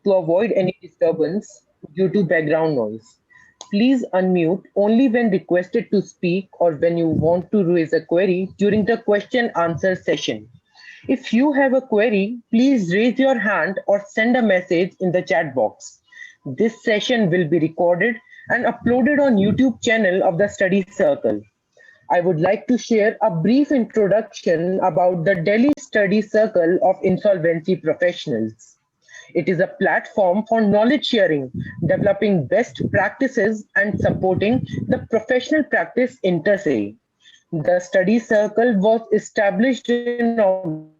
To avoid any disturbance due to background noise, please unmute only when requested to speak or when you want to raise a query during the question answer session. If you have a query, please raise your hand or send a message in the chat box. This session will be recorded and uploaded on YouTube channel of the Study Circle. I would like to share a brief introduction about the Delhi Study Circle of Insolvency Professionals. It is a platform for knowledge sharing, developing best practices, and supporting the professional practice interse. The study circle was established in August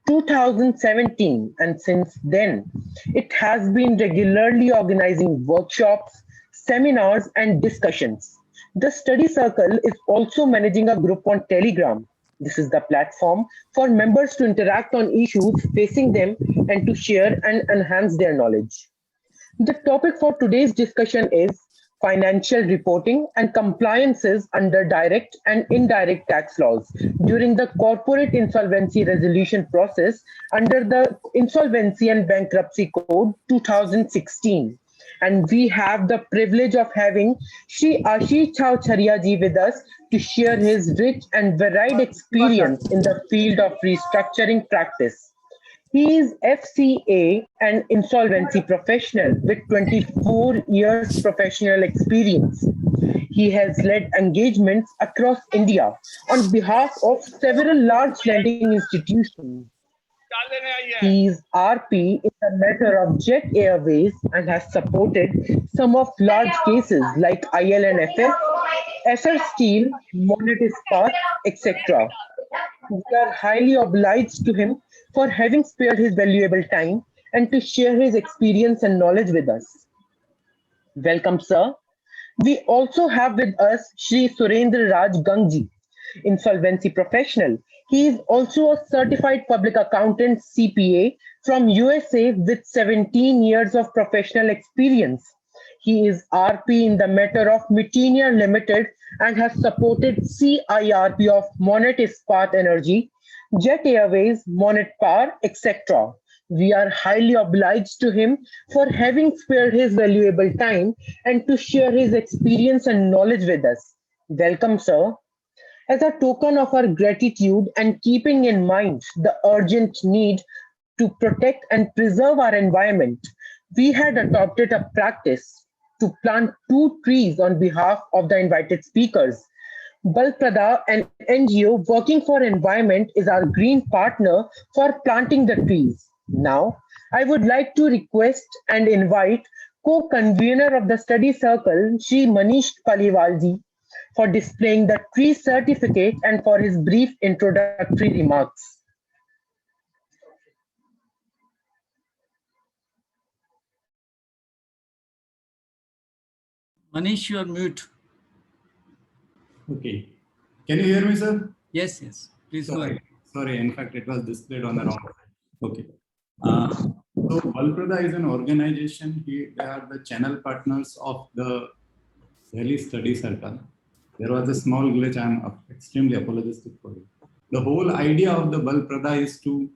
2017, and since then, it has been regularly organizing workshops, seminars, and discussions. The study circle is also managing a group on Telegram. This is the platform for members to interact on issues facing them and to share and enhance their knowledge. The topic for today's discussion is financial reporting and compliances under direct and indirect tax laws during the corporate insolvency resolution process under the Insolvency and Bankruptcy Code 2016. And we have the privilege of having Shri Ashish Chaucharia ji with us to share his rich and varied experience in the field of restructuring practice. He is FCA and insolvency professional with 24 years professional experience. He has led engagements across India on behalf of several large lending institutions. He is RP in the matter of Jet Airways and has supported some of large cases like ILNFS, SR Steel, Monet Ispat, etc. We are highly obliged to him for having spared his valuable time and to share his experience and knowledge with us. Welcome, sir. We also have with us Shri Surendra Raj Gangji, insolvency professional. He is also a certified public accountant CPA from USA with 17 years of professional experience. He is RP in the matter of Mitenia Limited and has supported CIRP of Monet Ispat Energy, Jet Airways, Monet Power, etc. We are highly obliged to him for having spared his valuable time and to share his experience and knowledge with us. Welcome, sir. As a token of our gratitude and keeping in mind the urgent need to protect and preserve our environment, we had adopted a practice to plant 2 trees on behalf of the invited speakers. Balprada, an NGO working for environment, is our green partner for planting the trees. Now, I would like to request and invite co-convener of the study circle, Shri Manish Paliwalji, for displaying the tree certificate and for his brief introductory remarks. Manish, you are mute. Okay. Can you hear me, sir? Yes, yes. Please go ahead. Sorry, in fact, it was displayed on the wrong side. Okay. So, Balprada is an organization. They are the channel partners of the Delhi Study Circle. There was a small glitch. I'm extremely apologetic for it. The whole idea of the Balprada is to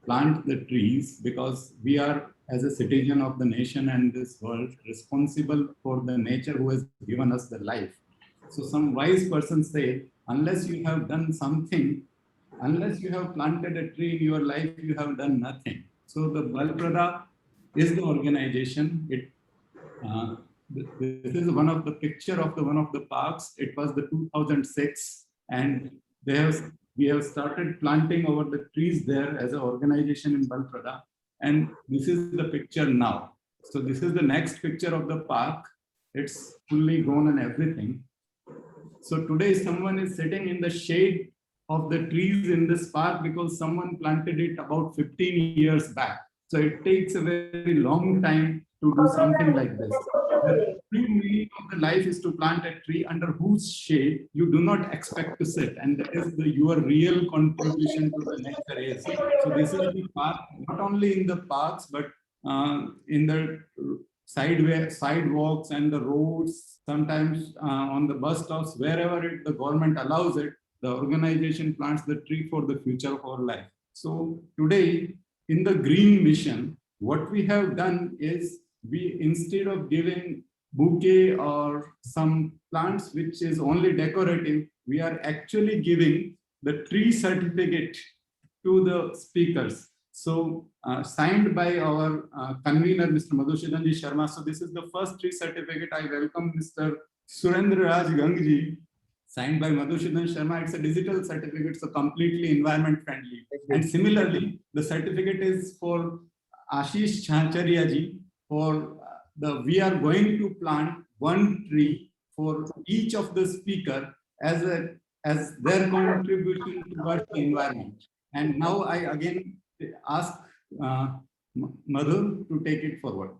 plant the trees because we are, as a citizen of the nation and this world, responsible for the nature who has given us the life. So some wise person said, unless you have done something, unless you have planted a tree in your life, you have done nothing. So the Balprada is the organization. This is one of the picture of one of the parks. It was the 2006, and we have started planting over the trees there as an organization in Balprada. And this is the picture now. So this is the next picture of the park. It's fully grown and everything. So today someone is sitting in the shade of the trees in this park because someone planted it about 15 years back. So it takes a very long time to do something like this. The true meaning of the life is to plant a tree under whose shade you do not expect to sit, and that is your real contribution to the nature is. So this is the park, not only in the parks, but in the sidewalks and the roads, sometimes on the bus stops, wherever the government allows it, the organization plants the tree for the future of our life. So today, in the green mission, what we have done is we, instead of giving bouquet or some plants which is only decorative, we are actually giving the tree certificate to the speakers. So signed by our convener, Mr. Madhusudhanji Sharma. So this is the first tree certificate. I welcome Mr. Surendra Raj Gangji, signed by Madhusudhan Sharma. It's a digital certificate, so completely environment friendly. And similarly, the certificate is for Ashish Chacharya ji for we are going to plant one tree for each of the speaker as their contribution towards the environment. And now I again ask Madhu to take it forward.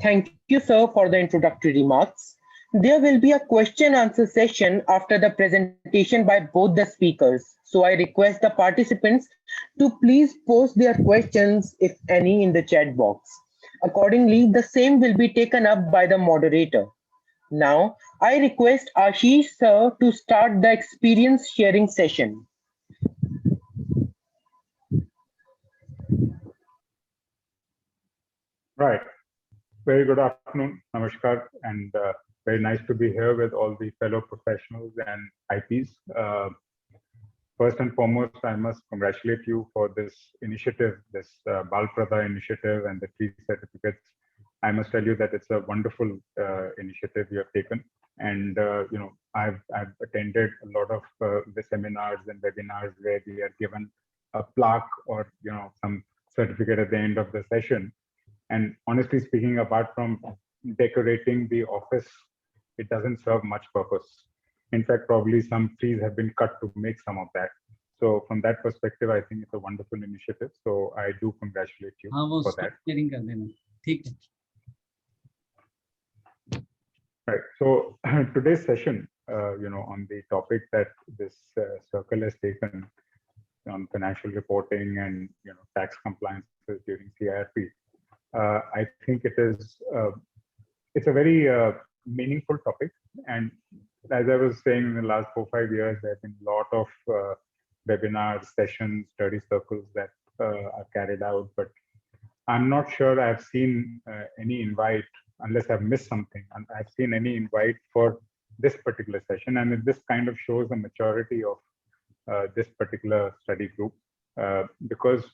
Thank you, sir, for the introductory remarks. There will be a question-answer session after the presentation by both the speakers. So I request the participants to please post their questions, if any, in the chat box. Accordingly, the same will be taken up by the moderator. Now, I request Ashish, sir, to start the experience sharing session. Right. Very good afternoon, Namaskar, and very nice to be here with all the fellow professionals and IPs. First and foremost, I must congratulate you for this initiative, this Bal Prada initiative and the tree certificates. I must tell you that it's a wonderful initiative you have taken. And you know, I've attended a lot of the seminars and webinars where we are given a plaque or some certificate at the end of the session. And honestly speaking, apart from decorating the office, it doesn't serve much purpose. In fact, probably some trees have been cut to make some of that. So from that perspective, I think it's a wonderful initiative. So I do congratulate you for that. Right. So today's session, on the topic that this circle has taken on financial reporting and tax compliances during CIRP, I think it's a very meaningful topic. And as I was saying, in the last 4 or 5 years, there have been a lot of webinars, sessions, study circles that are carried out. But I'm not sure I've seen any invite, unless I've missed something, and I've seen any invite for this particular session. And this kind of shows the maturity of this particular study group, because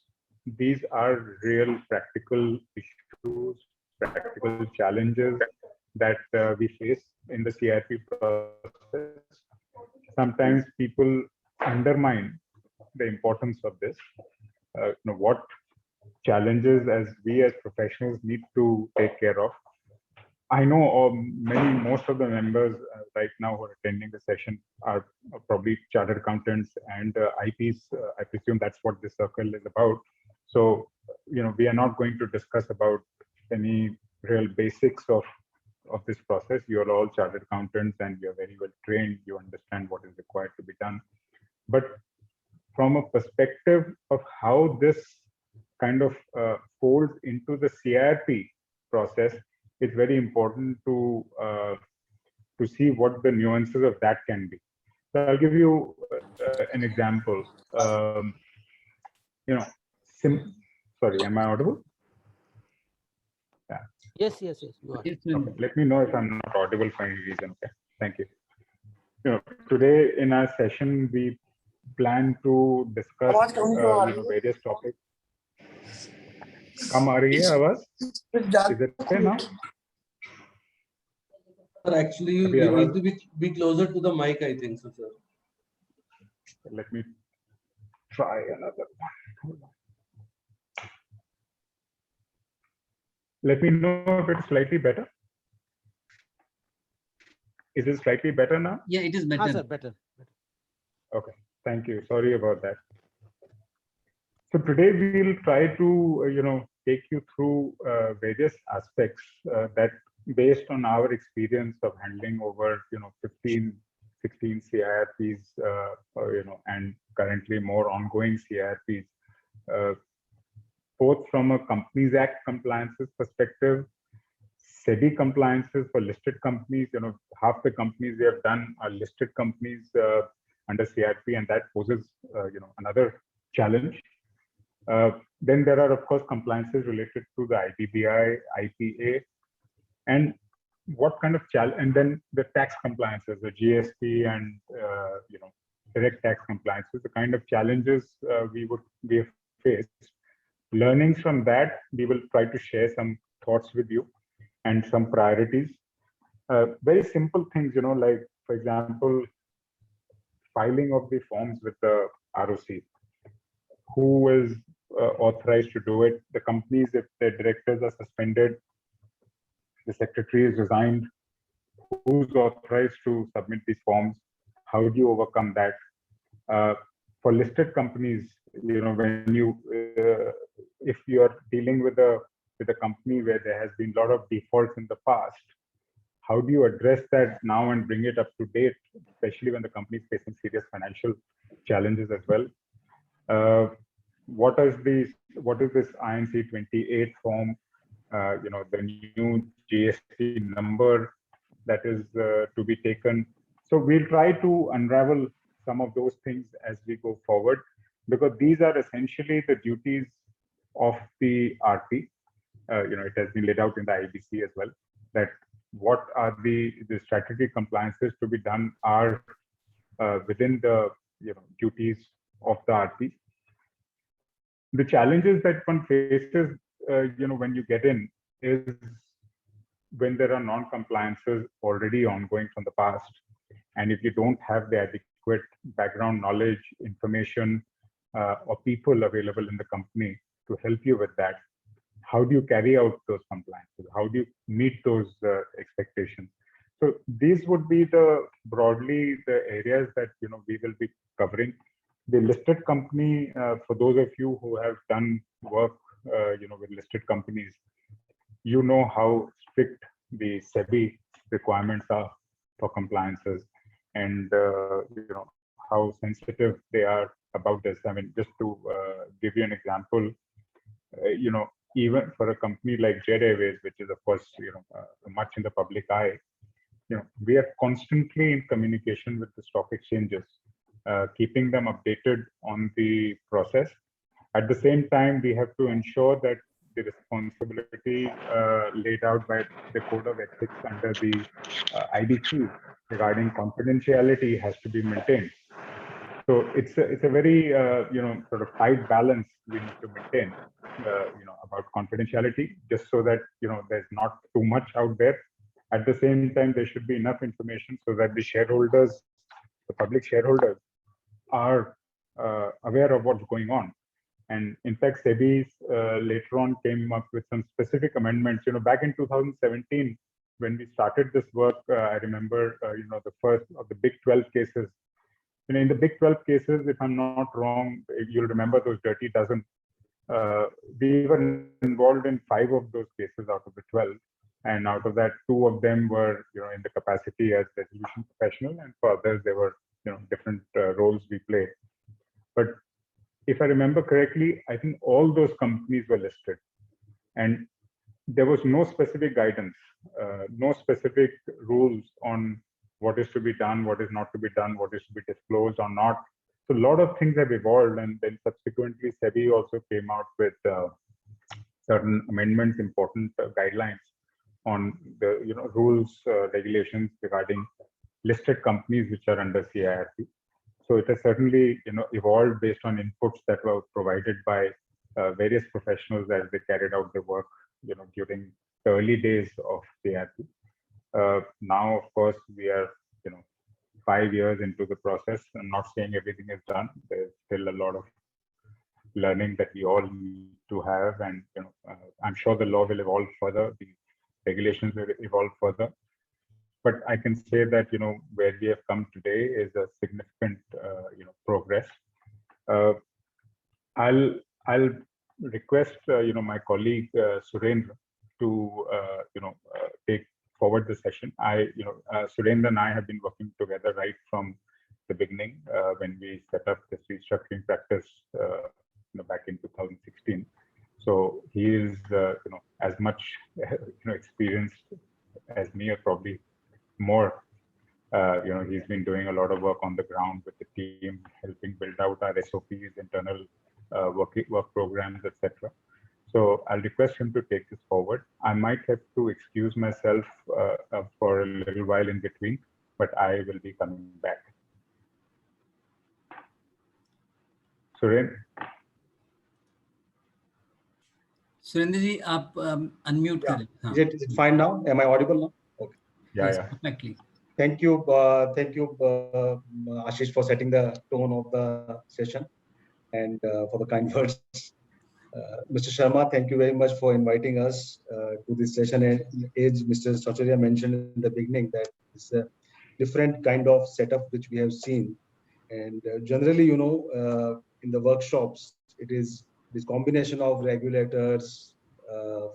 these are real practical issues, practical challenges that we face in the CIRP process. Sometimes people undermine the importance of this. What challenges as we as professionals need to take care of. I know most of the members right now who are attending the session are probably chartered accountants and IPs. I presume that's what this circle is about. So, we are not going to discuss about any real basics of this process. You're all chartered accountants and you're very well trained. You understand what is required to be done. But from a perspective of how this kind of folds into the CIRP process, it's very important to see what the nuances of that can be. So I'll give you an example. Sorry, am I audible? Yeah. Yes, you are. Okay. Let me know if I'm not audible for any reason. Okay, thank you. Today in our session, we plan to discuss various topics. Come, is it okay now? Actually, you need to be closer to the mic, I think so, sir. Let me try another one. Let me know if it's slightly better. Is it slightly better now? Yeah, it is better. Sir, better. Okay, thank you. Sorry about that. So today we'll try to, take you through various aspects that, based on our experience of handling over, 15, 16 CIRPs, and currently more ongoing CIRPs, both from a Companies Act compliances perspective, SEBI compliances for listed companies. Half the companies we have done are listed companies under CIRP, and that poses, another challenge. Then there are, of course, compliances related to the IBBI, IPA, and what kind of challenge, and then the tax compliances, the GST and direct tax compliances, the kind of challenges we have faced. Learnings from that, we will try to share some thoughts with you and some priorities. Very simple things, like, for example, filing of the forms with the ROC. Who is authorized to do it? The companies, if their directors are suspended, the secretary is resigned, who's authorized to submit these forms? How do you overcome that? For listed companies, when you, if you are dealing with a company where there has been a lot of defaults in the past, how do you address that now and bring it up to date, especially when the company is facing serious financial challenges as well? What is this INC 28 form? The new GST number that is to be taken. So we'll try to unravel some of those things as we go forward, because these are essentially the duties of the RP. It has been laid out in the IBC as well, that what are the strategic compliances to be done are within the duties of the RP. The challenges that one faces, when you get in, is when there are non-compliances already ongoing from the past, and if you don't have the adequate background knowledge, information, or people available in the company to help you with that, how do you carry out those compliances? How do you meet those expectations? So these would be broadly the areas that we will be covering. The listed company, for those of you who have done work with listed companies, how strict the SEBI requirements are for compliances, and how sensitive they are about this. I mean, just to give you an example, even for a company like Jet Airways, which is of course much in the public eye, we are constantly in communication with the stock exchanges, keeping them updated on the process. At the same time, we have to ensure that the responsibility laid out by the Code of Ethics under the IBC regarding confidentiality has to be maintained. So it's a very sort of tight balance we need to maintain about confidentiality, just so that there's not too much out there. At the same time, there should be enough information so that the shareholders, the public shareholders, are aware of what's going on. And in fact, SEBI later on came up with some specific amendments. Back in 2017, when we started this work, I remember, the first of the Big 12 cases. In the Big 12 cases, if I'm not wrong, you'll remember those dirty dozen. We were involved in 5 of those cases out of the 12. And out of that, 2 of them were, in the capacity as resolution professional, and for others, there were, different roles we played. But if I remember correctly, I think all those companies were listed, and there was no specific guidance, no specific rules on what is to be done, what is not to be done, what is to be disclosed or not. So a lot of things have evolved, and then subsequently SEBI also came out with certain amendments, important guidelines on the rules, regulations regarding listed companies which are under CIRP. So it has certainly evolved based on inputs that were provided by various professionals as they carried out their work during the early days of CIRP. Now, of course, we are 5 years into the process. I'm not saying everything is done. There's still a lot of learning that we all need to have, and I'm sure the law will evolve further. The regulations will evolve further. But I can say that where we have come today is a significant progress. I'll request my colleague Surendra to take forward the session. Surendra and I have been working together right from the beginning when we set up this restructuring practice back in 2016. So he is as much experienced as me, or probably more. He's been doing a lot of work on the ground with the team, helping build out our SOPs, internal working work programs, etc. So I'll request him to take this forward. I might have to excuse myself for a little while in between, but I will be coming back. Suren? Surendra जी आप unmute करें. Is it fine now? Am I audible now? Okay. Yeah. Perfectly. Thank you, Ashish, for setting the tone of the session and for the kind words. Mr. Sharma, thank you very much for inviting us to this session. And as Mr. Sacharia mentioned in the beginning, that it's a different kind of setup which we have seen. And generally, in the workshops, it is this combination of regulators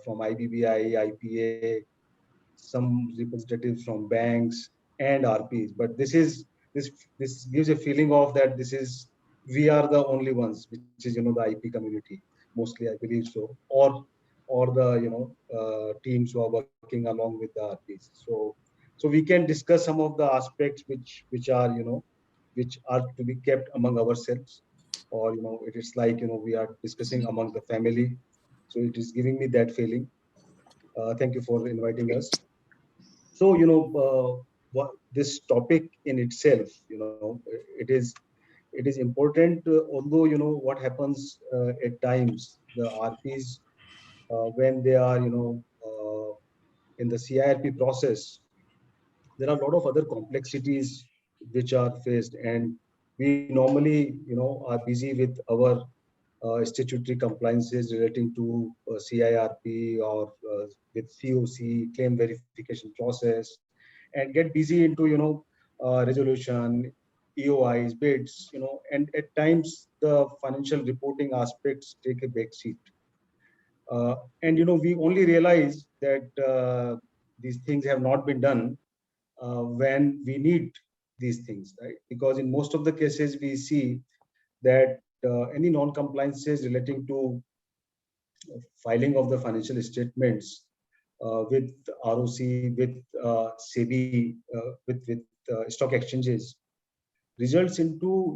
from IBBI, IPA, some representatives from banks and RPs. But this gives a feeling of that we are the only ones, which is the IP community mostly, I believe so, or the teams who are working along with the RPs. So we can discuss some of the aspects which are to be kept among ourselves, or it is like we are discussing among the family. So it is giving me that feeling. Thank you for inviting us. So what this topic in itself, it is important. Although what happens at times, the RPs when they are in the CIRP process, there are a lot of other complexities which are faced, and we normally are busy with our statutory compliances relating to CIRP or with COC, claim verification process, and get busy into resolution, EOIs, bids, and at times the financial reporting aspects take a back seat. And we only realize that these things have not been done when we need these things, right? Because in most of the cases we see that any non-compliances relating to filing of the financial statements with ROC, with SEBI, with stock exchanges, results into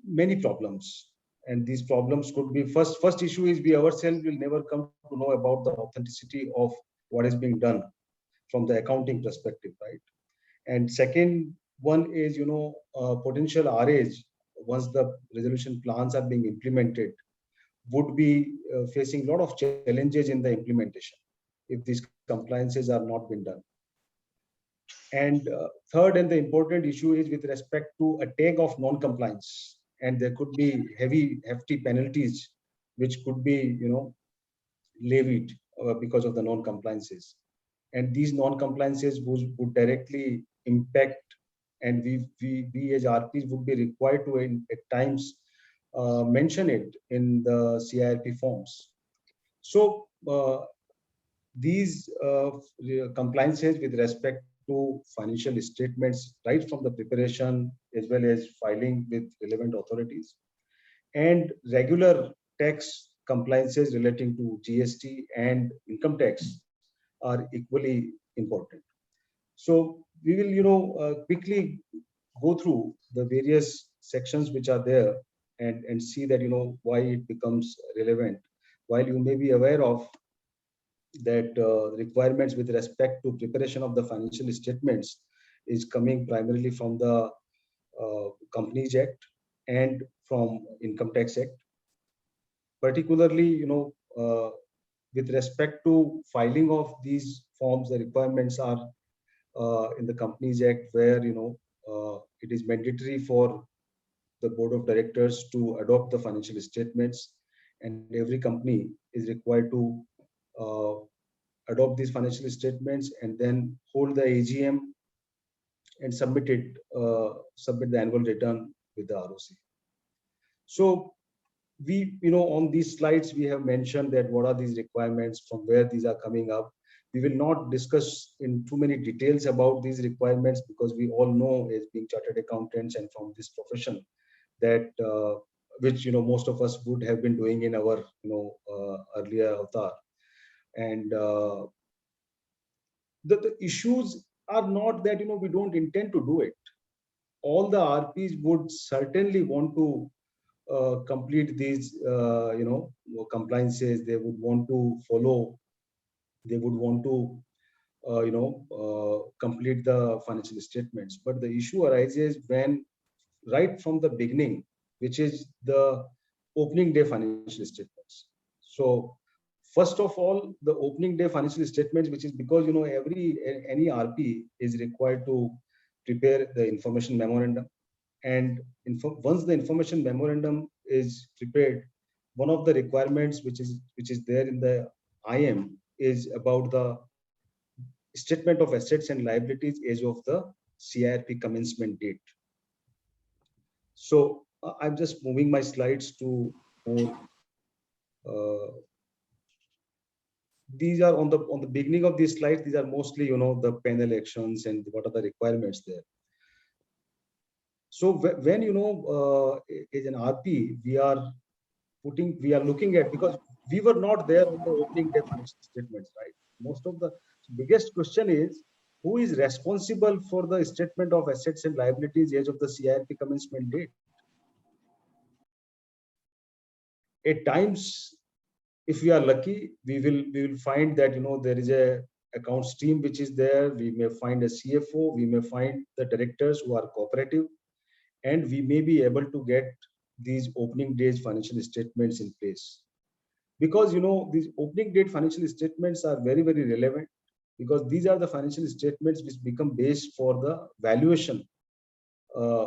many problems. And these problems could be first issue is we ourselves will never come to know about the authenticity of what is being done from the accounting perspective, right? And second one is potential RAs, once the resolution plans are being implemented, would be facing a lot of challenges in the implementation if these compliances are not being done. And third and the important issue is with respect to a tag of non-compliance, and there could be hefty penalties which could be levied because of the non-compliances. And these non-compliances would directly impact, and we as RPs would be required to at times mention it in the CIRP forms. So these compliances with respect to financial statements, right from the preparation as well as filing with relevant authorities, and regular tax compliances relating to GST and income tax are equally important. So we will quickly go through the various sections which are there and see that why it becomes relevant, while you may be aware of that requirements with respect to preparation of the financial statements is coming primarily from the Companies Act and from Income Tax Act. Particularly, with respect to filing of these forms, the requirements are in the Companies Act, where it is mandatory for the board of directors to adopt the financial statements, and every company is required to adopt these financial statements and then hold the AGM and submit the annual return with the ROC. So we, on these slides, we have mentioned that what are these requirements, from where these are coming up. We will not discuss in too many details about these requirements, because we all know, as being chartered accountants and from this profession, that which most of us would have been doing in our earlier avatar. And the issues are not that we don't intend to do it. All the RPs would certainly want to complete these, compliances. They would want to follow. They would want to, complete the financial statements. But the issue arises when, right from the beginning, which is the opening day financial statements. So first of all, the opening day financial statements, which is because any RP is required to prepare the information memorandum, and once the information memorandum is prepared, one of the requirements which is there in the IM is about the statement of assets and liabilities as of the CIRP commencement date. So I'm just moving my slides to more. These are on the beginning of these slides. These are mostly the panel actions and what are the requirements there. So when as an RP we are looking at, because we were not there on the opening day financial statements, right? Most of the biggest question is, who is responsible for the statement of assets and liabilities as of the CIRP commencement date? At times, if we are lucky, we will find that there is a accounts team which is there. We may find a CFO. We may find the directors who are cooperative, and we may be able to get these opening days financial statements in place. Because these opening date financial statements are very, very relevant, because these are the financial statements which become base for the valuation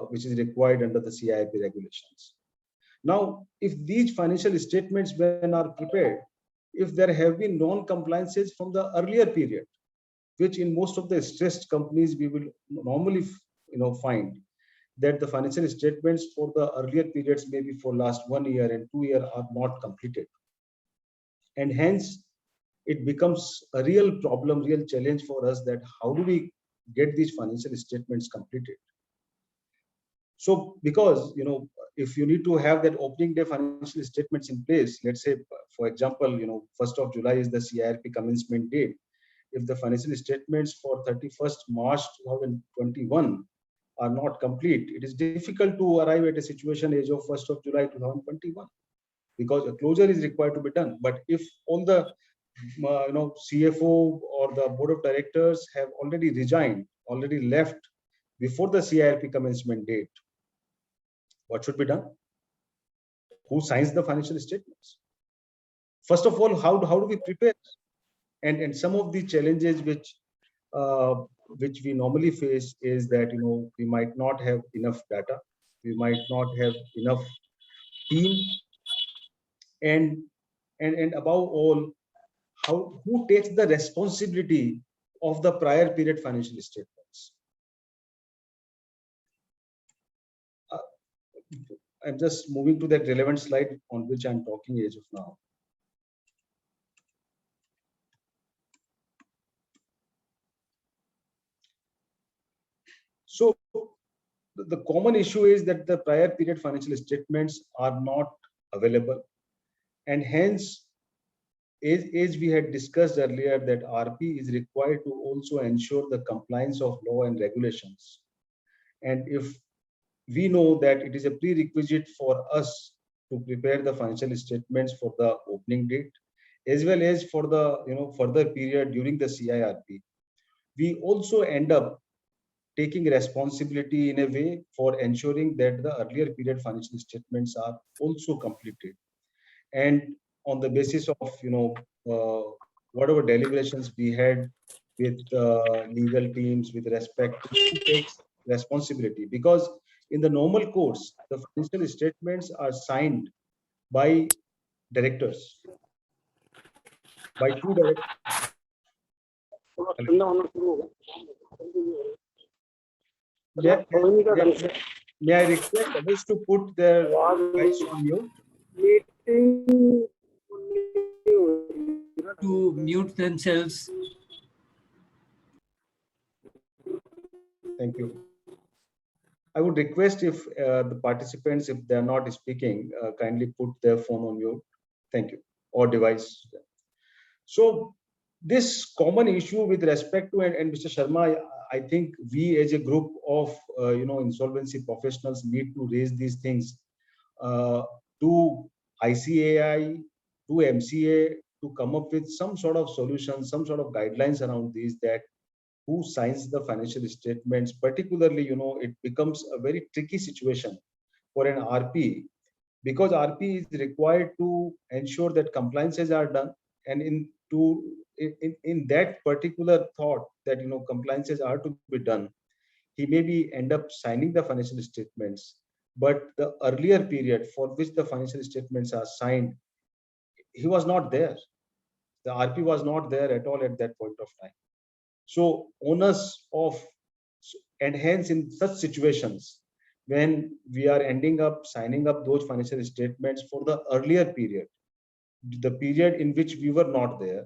which is required under the CIRP regulations. Now, if these financial statements, when are prepared, if there have been non-compliances from the earlier period, which in most of the stressed companies we will normally find that the financial statements for the earlier periods, maybe for last 1 year and 2 years, are not completed. And hence, it becomes a real problem, real challenge for us, that how do we get these financial statements completed? So, because, if you need to have that opening day financial statements in place, let's say, for example, 1st of July is the CIRP commencement date. If the financial statements for 31st March 2021 are not complete, it is difficult to arrive at a situation as of 1st of July 2021, because a closure is required to be done. But if all the CFO or the board of directors have already resigned, already left before the CIRP commencement date, what should be done? Who signs the financial statements? First of all, how do we prepare? And some of the challenges which we normally face is that we might not have enough data, we might not have enough team, and above all, who takes the responsibility of the prior period financial statements? I'm just moving to that relevant slide on which I'm talking as of now. So the common issue is that the prior period financial statements are not available, and hence, as we had discussed earlier, that RP is required to also ensure the compliance of law and regulations. And if we know that it is a prerequisite for us to prepare the financial statements for the opening date, as well as for the further period during the CIRP, we also end up taking responsibility in a way for ensuring that the earlier period financial statements are also completed. And on the basis of whatever deliberations we had with legal teams with respect to who takes responsibility, because in the normal course, the financial statements are signed by directors, by 2 directors. May I request others to put their mics on mute? To mute themselves. Thank you. I would request if the participants, if they are not speaking, kindly put their phone on mute. Thank you. Or device. So this common issue with respect to, and Mr. Sharma, I think we as a group of insolvency professionals need to raise these things to ICAI, to MCA to come up with some sort of solution, some sort of guidelines around these, that who signs the financial statements. Particularly, it becomes a very tricky situation for an RP, because RP is required to ensure that compliances are done, and in that particular thought that compliances are to be done, he maybe end up signing the financial statements, but the earlier period for which the financial statements are signed, he was not there. The RP was not there at all at that point of time. So onus of, and hence in such situations, when we are ending up signing up those financial statements for the earlier period, the period in which we were not there,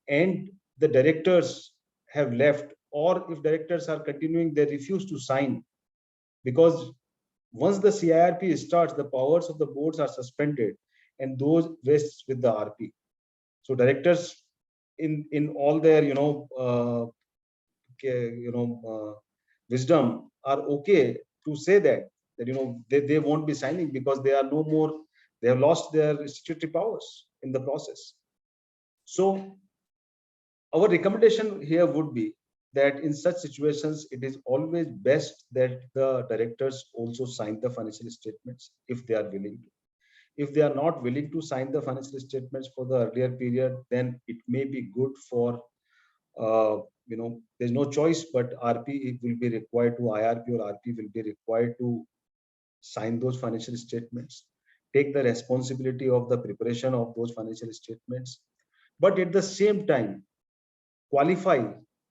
and the directors have left, or if directors are continuing, they refuse to sign, because once the CIRP starts, the powers of the boards are suspended, and those rests with the RP. So directors, in all their wisdom, are okay to say that they won't be signing, because they are no more, they have lost their statutory powers in the process. So our recommendation here would be that in such situations, it is always best that the directors also sign the financial statements if they are willing to. If they are not willing to sign the financial statements for the earlier period, then it may be good for, there's no choice, but RP will be required to, IRP or RP will be required to sign those financial statements, take the responsibility of the preparation of those financial statements, but at the same time, qualify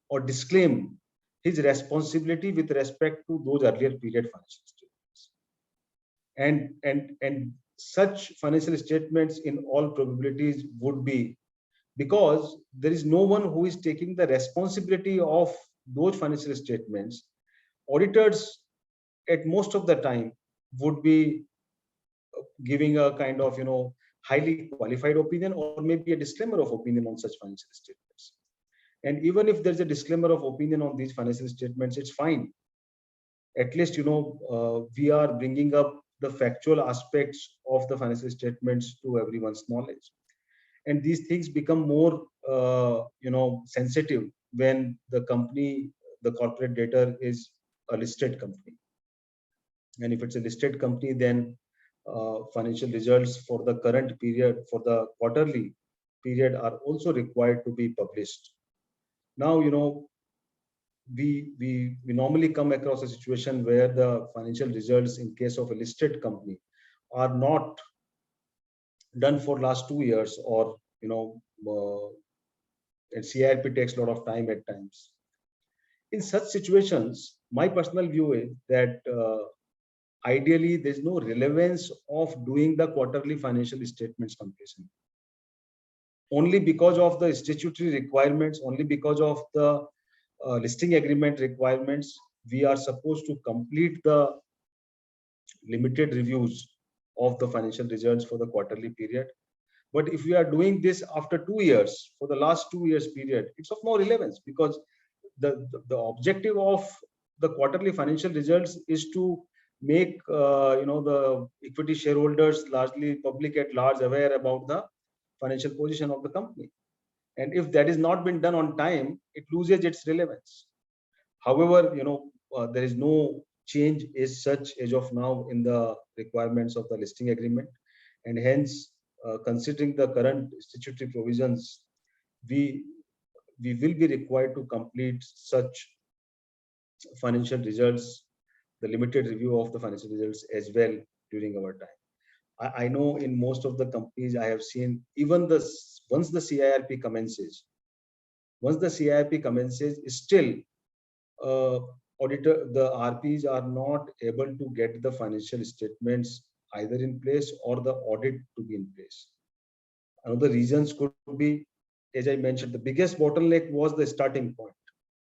or disclaim his responsibility with respect to those earlier period financial statements. And such financial statements in all probabilities would be, because there is no one who is taking the responsibility of those financial statements. Auditors at most of the time would be giving a kind of highly qualified opinion, or maybe a disclaimer of opinion on such financial statements. And even if there's a disclaimer of opinion on these financial statements, it's fine. At least we are bringing up the factual aspects of the financial statements to everyone's knowledge. And these things become more sensitive when the company, the corporate debtor, is a listed company. And if it's a listed company, then financial results for the current period, for the quarterly period, are also required to be published. Now, we normally come across a situation where the financial results in case of a listed company are not done for last 2 years, or and CIRP takes a lot of time at times. In such situations, my personal view is that ideally there's no relevance of doing the quarterly financial statements completion. Only because of the statutory requirements, only because of the listing agreement requirements, we are supposed to complete the limited reviews of the financial results for the quarterly period. But if we are doing this after 2 years, for the last 2 years period, it's of no relevance, because the objective of the quarterly financial results is to make the equity shareholders, largely public at large, aware about the financial position of the company. And if that is not been done on time, it loses its relevance. However, there is no change as such as of now in the requirements of the listing agreement, and hence, considering the current statutory provisions, we will be required to complete such financial results, the limited review of the financial results as well during our time. I know in most of the companies I have seen, even once the CIRP commences, still the RPs are not able to get the financial statements either in place or the audit to be in place. Another reasons could be, as I mentioned, the biggest bottleneck was the starting point.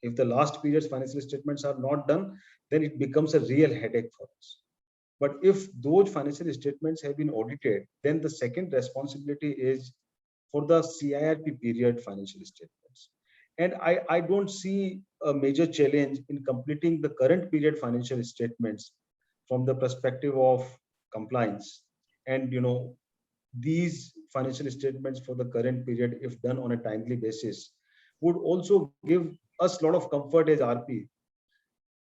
If the last period's financial statements are not done, then it becomes a real headache for us. But if those financial statements have been audited, then the second responsibility is for the CIRP period financial statements. And I don't see a major challenge in completing the current period financial statements from the perspective of compliance. And these financial statements for the current period, if done on a timely basis, would also give us a lot of comfort as RP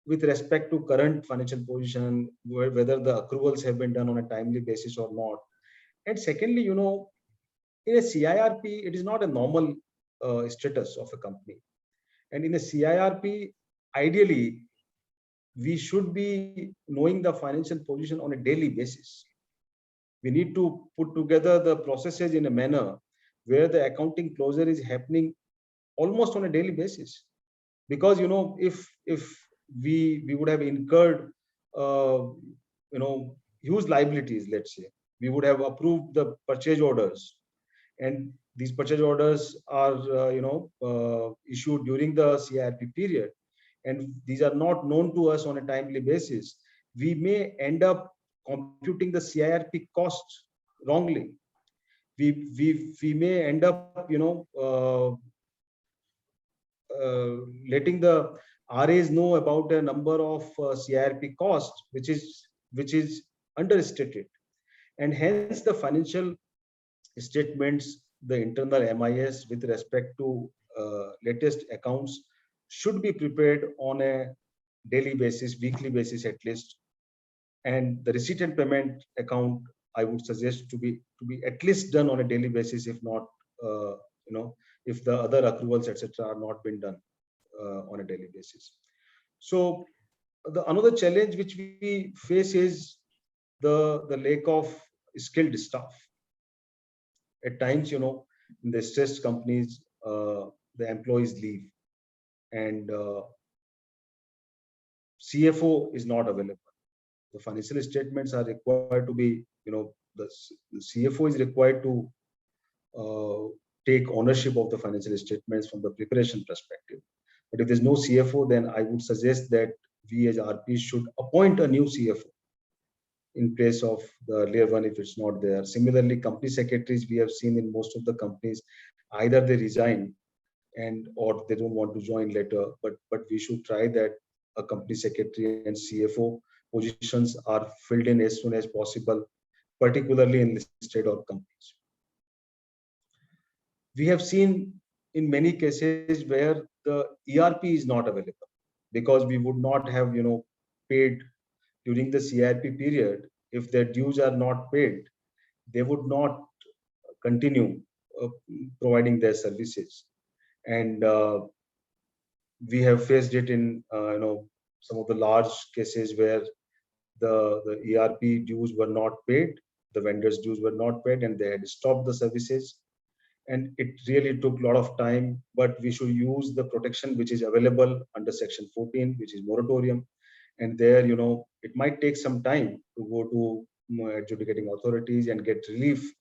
with respect to current financial position, whether the accruals have been done on a timely basis or not. And secondly, in a CIRP, it is not a normal status of a company. And in a CIRP, ideally, we should be knowing the financial position on a daily basis. We need to put together the processes in a manner where the accounting closure is happening almost on a daily basis. Because if we would have incurred huge liabilities, let's say, we would have approved the purchase orders, and these purchase orders are issued during the CIRP period, and these are not known to us on a timely basis, we may end up computing the CIRP costs wrongly. We may end up letting the RAs know about a number of CIRP costs which is understated, and hence the financial statements, the internal MIS with respect to latest accounts should be prepared on a daily basis, weekly basis at least. And the receipt and payment account, I would suggest to be at least done on a daily basis, if not if the other accruals etc. are not been done on a daily basis. So another challenge which we face is the lack of skilled staff. At times, in the stressed companies, the employees leave, and CFO is not available. The financial statements are required to be, the CFO is required to take ownership of the financial statements from the preparation perspective. But if there's no CFO, then I would suggest that we as RP should appoint a new CFO in place of the earlier one if it's not there. Similarly, company secretaries, we have seen in most of the companies, either they resign or they don't want to join later, but we should try that a company secretary and CFO positions are filled in as soon as possible, particularly in listed or companies. We have seen in many cases where the ERP is not available, because we would not have paid during the CIRP period. If their dues are not paid, they would not continue providing their services. And we have faced it in some of the large cases where the ERP dues were not paid, the vendors' dues were not paid, and they had stopped the services. And it really took a lot of time, but we should use the protection which is available under Section 14, which is moratorium. And there, it might take some time to go to adjudicating authorities and get relief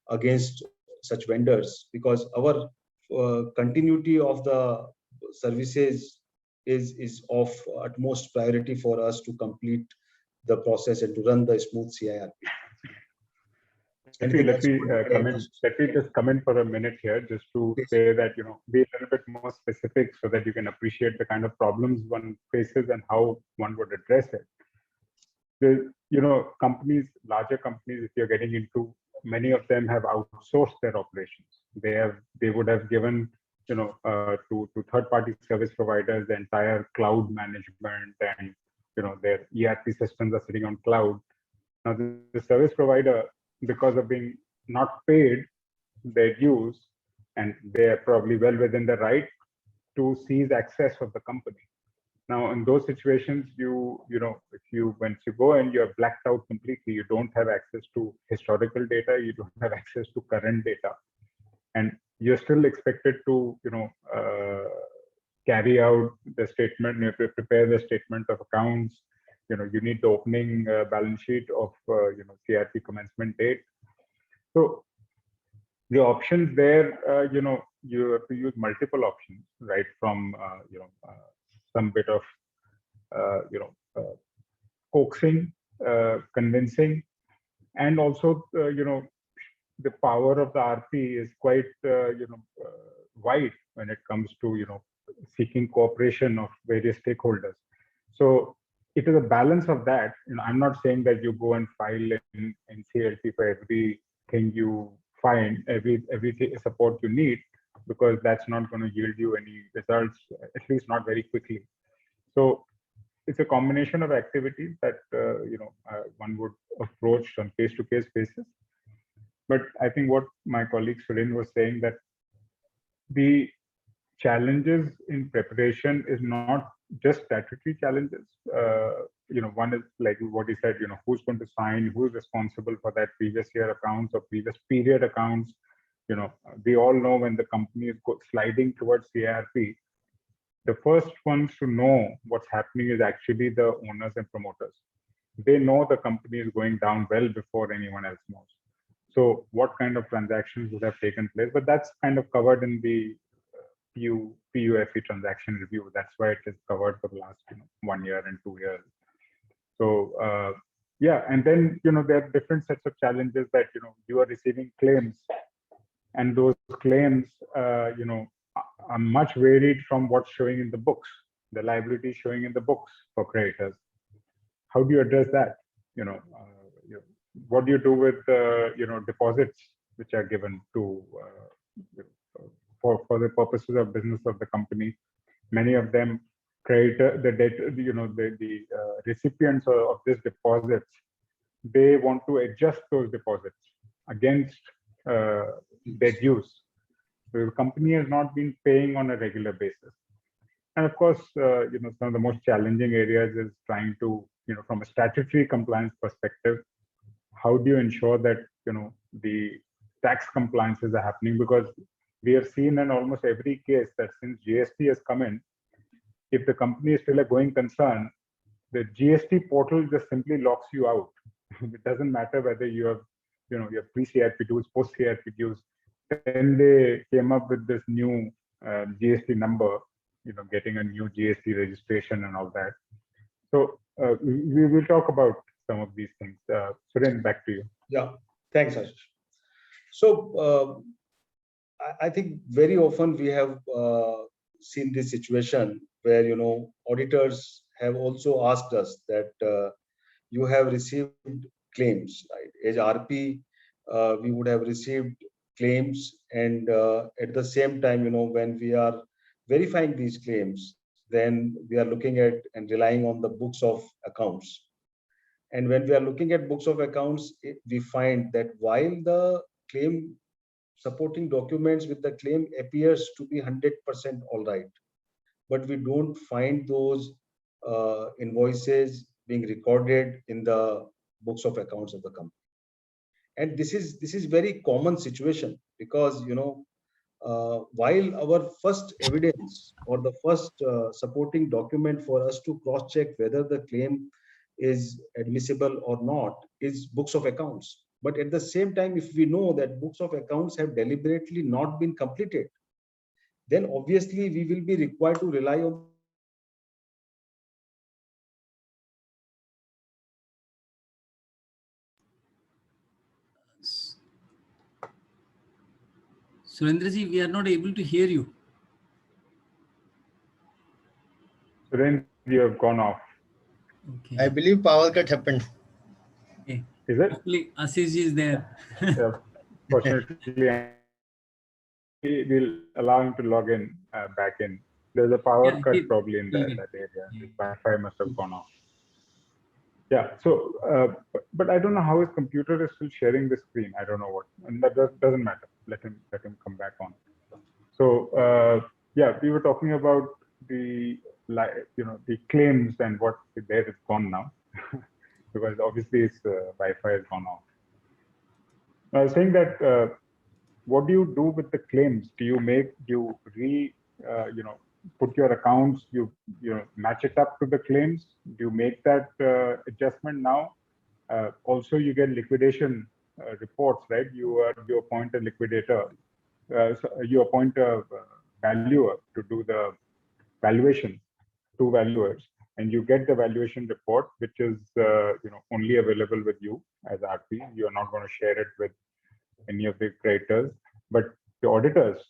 against such vendors, because our continuity of the services is of utmost priority for us to complete the process and to run the smooth CIRP. Let me just come in for a minute here, just to say that, be a little bit more specific so that you can appreciate the kind of problems one faces and how one would address it. Companies, larger companies, if you're getting into, many of them have outsourced their operations. They would have given, to third-party service providers the entire cloud management, and, their ERP systems are sitting on cloud. Now, the service provider, because of being not paid their dues, and they are probably well within the right to seize access of the company. Now, in those situations, once you go and you're blacked out completely, you don't have access to historical data, you don't have access to current data, and you're still expected to, carry out the statement. You have to prepare the statement of accounts. You need the opening balance sheet of, CIRP commencement date. So the options there, you have to use multiple options, right? From, some bit of, coaxing, convincing, and also, the power of the RP is quite, wide when it comes to, seeking cooperation of various stakeholders. So it is a balance of that. I'm not saying that you go and file in NCLT for everything you find, every support you need, because that's not going to yield you any results, at least not very quickly. So it's a combination of activities that one would approach on case-to-case basis. But I think what my colleague Suren was saying, that the challenges in preparation is not just statutory challenges. One is like what he said, who's going to sign, who's responsible for that previous year accounts or previous period accounts. We all know when the company is sliding towards CIRP, the first ones to know what's happening is actually the owners and promoters. They know the company is going down well before anyone else knows. So what kind of transactions would have taken place? But that's kind of covered in the PUFE transaction review. That's why it is covered for the last 1 year and 2 years. So yeah, and then there are different sets of challenges that you are receiving claims, and those claims are much varied from what's showing in the books, the liability showing in the books for creditors. How do you address that? What do you do with deposits which are given to for the purposes of business of the company? Many of them creditor the debt, the recipients of these deposits, they want to adjust those deposits against their dues. So the company has not been paying on a regular basis. And of course, some of the most challenging areas is trying to, from a statutory compliance perspective, how do you ensure that, the tax compliances are happening? Because we have seen in almost every case that since GST has come in, if the company is still a going concern, the GST portal just simply locks you out. It doesn't matter whether you have, your pre-CIRP dues, post-CIRP dues. Then they came up with this new GST number, getting a new GST registration and all that. So we will talk about some of these things. Suren, back to you. Yeah, thanks, Ashish. So I think very often we have seen this situation where auditors have also asked us that you have received claims, right? As RP, we would have received claims, and at the same time, when we are verifying these claims, then we are looking at and relying on the books of accounts. And when we are looking at books of accounts, we find that while the claim supporting documents with the claim appears to be 100% all right, but we don't find those invoices being recorded in the books of accounts of the company. And this is very common situation, because while our first evidence or the first supporting document for us to cross check whether the claim is admissible or not is books of accounts. But at the same time, if we know that books of accounts have deliberately not been completed, then obviously we will be required to rely on Surendraji, we are not able to hear you. Suren, you have gone off. Okay. I believe power cut happened. Okay. Is it? Hopefully, Ashish is there. Yeah, fortunately, we'll allow him to log in back in. There's a power cut probably in that area. His Wi-Fi must have gone off. Yeah. So, but I don't know how his computer is still sharing the screen. I don't know what, and that doesn't matter. Let him come back on. So, yeah, we were talking about the the claims and what there is gone now, because obviously its Wi-Fi has gone off. I was saying that what do you do with the claims? Do you put your accounts, you match it up to the claims? Do you make that adjustment now? Also, you get liquidation reports, right? You appoint a liquidator, so you appoint a valuer to do the valuation, 2 valuers, and you get the valuation report, which is only available with you as RP. You are not going to share it with any of the creditors, but the auditors,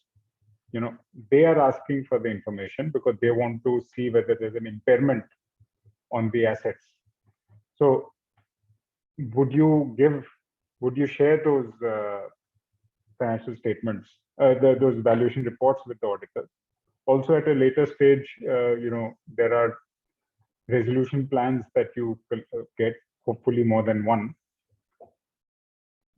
they are asking for the information because they want to see whether there's an impairment on the assets. So would you share those financial statements, those valuation reports with the auditors? Also, at a later stage, there are resolution plans that you get, hopefully more than one.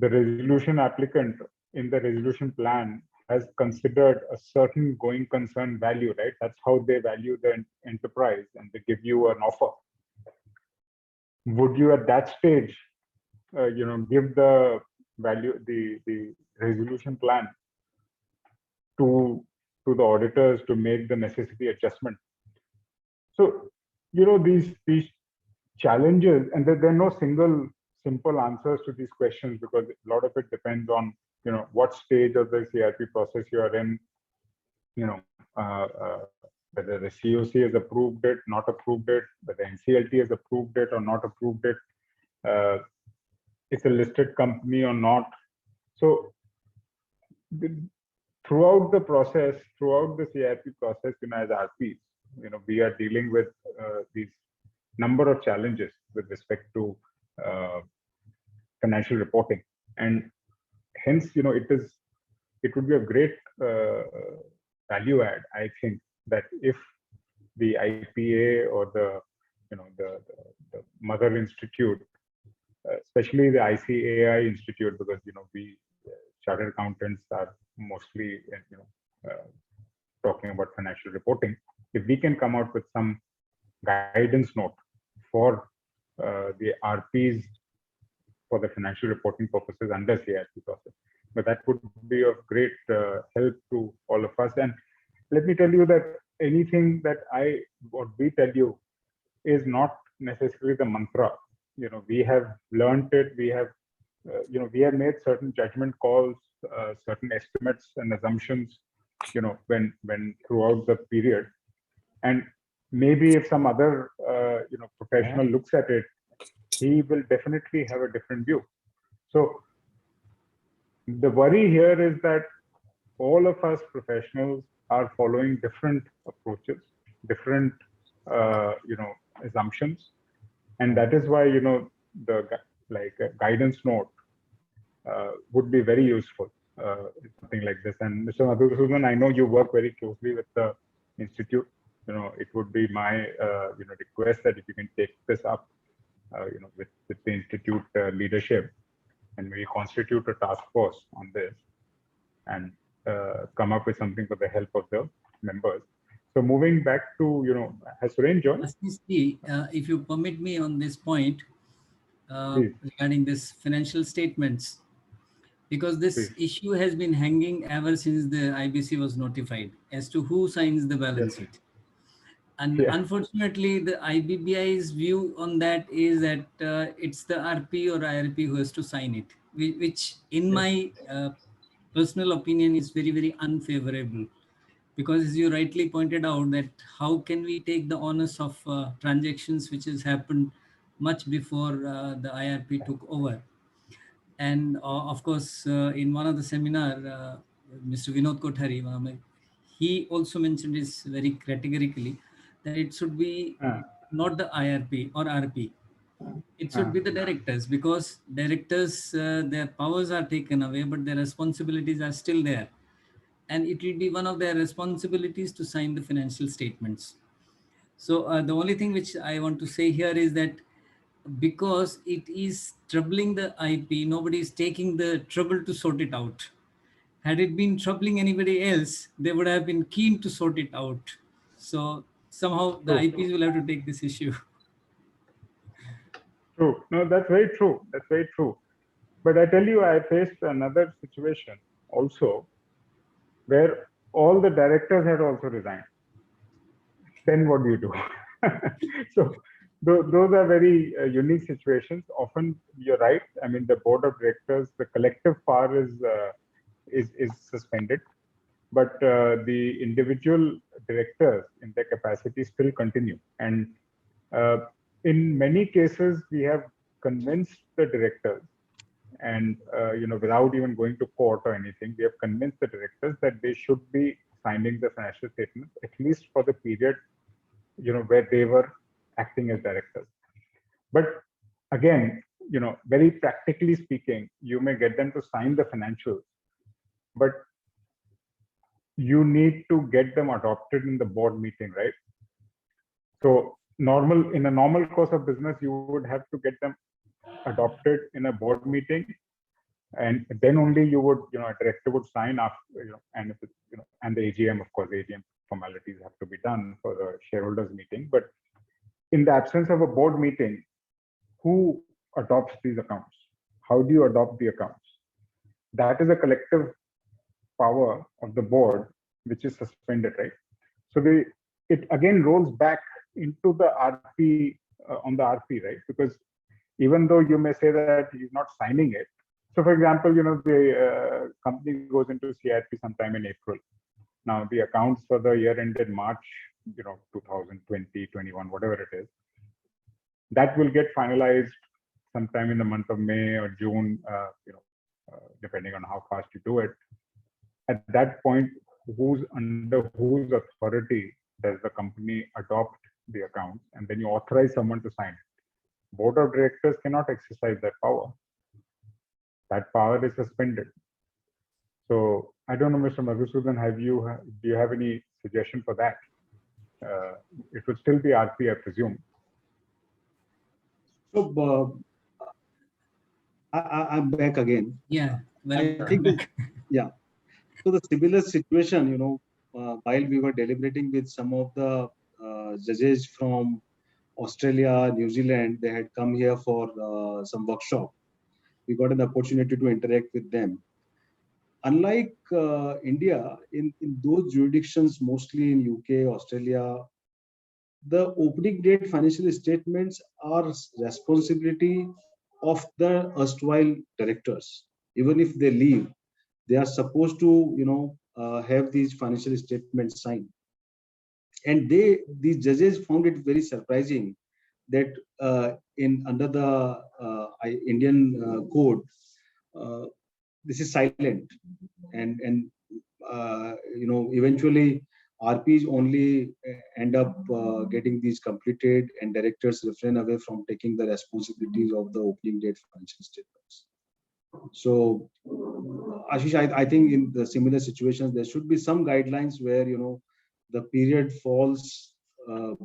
The resolution applicant in the resolution plan has considered a certain going concern value, right? That's how they value the enterprise, and they give you an offer. Would you at that stage, give the value, the resolution plan to the auditors to make the necessary adjustment? So, these challenges, and there are no simple answers to these questions, because a lot of it depends on, what stage of the CRP process you are in, whether the COC has approved it, not approved it, whether NCLT has approved it or not approved it, it's a listed company or not. So throughout the process, throughout the CRP process, as RPs, we are dealing with these number of challenges with respect to financial reporting, and hence, it would be a great value add, I think, that if the IPA or the mother institute, especially the ICAI institute, because we chartered accountants are mostly talking about financial reporting. If we can come out with some guidance note for the RPs for the financial reporting purposes under CRP process, but that would be of great help to all of us. And let me tell you that anything that what we tell you is not necessarily the mantra. We have learned it. We have, we have made certain judgment calls, certain estimates and assumptions, when throughout the period. And maybe if some other, professional looks at it, he will definitely have a different view. So the worry here is that all of us professionals are following different approaches, different, assumptions. And that is why, the guidance note would be very useful, something like this. And Mr. Madhusudan, I know you work very closely with the institute. It would be my, request that if you can take this up, with the institute leadership, and maybe constitute a task force on this, and come up with something for the help of the members. So moving back to, has Suren joined? If you permit me on this point, regarding this financial statements, because this issue has been hanging ever since the IBC was notified as to who signs the balance sheet. And unfortunately, the IBBI's view on that is that it's the RP or IRP who has to sign it, which in my personal opinion is very, very unfavorable. Because as you rightly pointed out, that how can we take the onus of transactions which has happened much before the IRP took over. And of course, in one of the seminar, Mr. Vinod Kothari, he also mentioned this very categorically, that it should be not the IRP or RP. It should be the directors, because directors, their powers are taken away, but their responsibilities are still there. And it will be one of their responsibilities to sign the financial statements. So the only thing which I want to say here is that because it is troubling the IP, nobody is taking the trouble to sort it out. Had it been troubling anybody else, they would have been keen to sort it out. So somehow the IPs will have to take this issue. True. No, that's very true. That's very true. But I tell you, I faced another situation also where all the directors had also resigned. Then what do you do? So those are very unique situations. Often you're right. I mean, the board of directors, the collective power is suspended, but the individual directors in their capacity still continue. And in many cases, we have convinced the directors, and without even going to court or anything, we have convinced the directors that they should be signing the financial statements, at least for the period where they were acting as directors. But again, very practically speaking, you may get them to sign the financials, but you need to get them adopted in the board meeting, right? So in a normal course of business, you would have to get them adopted in a board meeting, and then only you would, a director would sign after, and if it's, and the AGM, of course, AGM formalities have to be done for the shareholders meeting. But in the absence of a board meeting, who adopts these accounts? How do you adopt the accounts? That is a collective power of the board, which is suspended, right? So it again rolls back into the RP, on the RP, right? Because even though you may say that he's not signing it, so for example, the company goes into CIRP sometime in April. Now the accounts for the year ended March, 2020, 21, whatever it is, that will get finalized sometime in the month of May or June, depending on how fast you do it. At that point, under whose authority does the company adopt the accounts? And then you authorize someone to sign it. Board of directors cannot exercise that power. That power is suspended. So I don't know, Mr. Madhusudan, do you have any suggestion for that? It would still be RP, I presume. So I'm back again. Yeah, I think yeah. So the similar situation, while we were deliberating with some of the judges from Australia, New Zealand, they had come here for some workshop. We got an opportunity to interact with them. Unlike India, in those jurisdictions, mostly in UK, Australia, the opening date financial statements are responsibility of the erstwhile directors. Even if they leave, they are supposed to, have these financial statements signed. And these judges found it very surprising that under the Indian code, this is silent, and eventually RPs only end up getting these completed, and directors refrain away from taking the responsibilities of the opening date financial statements. So, Ashish, I think in the similar situations, there should be some guidelines where, the period falls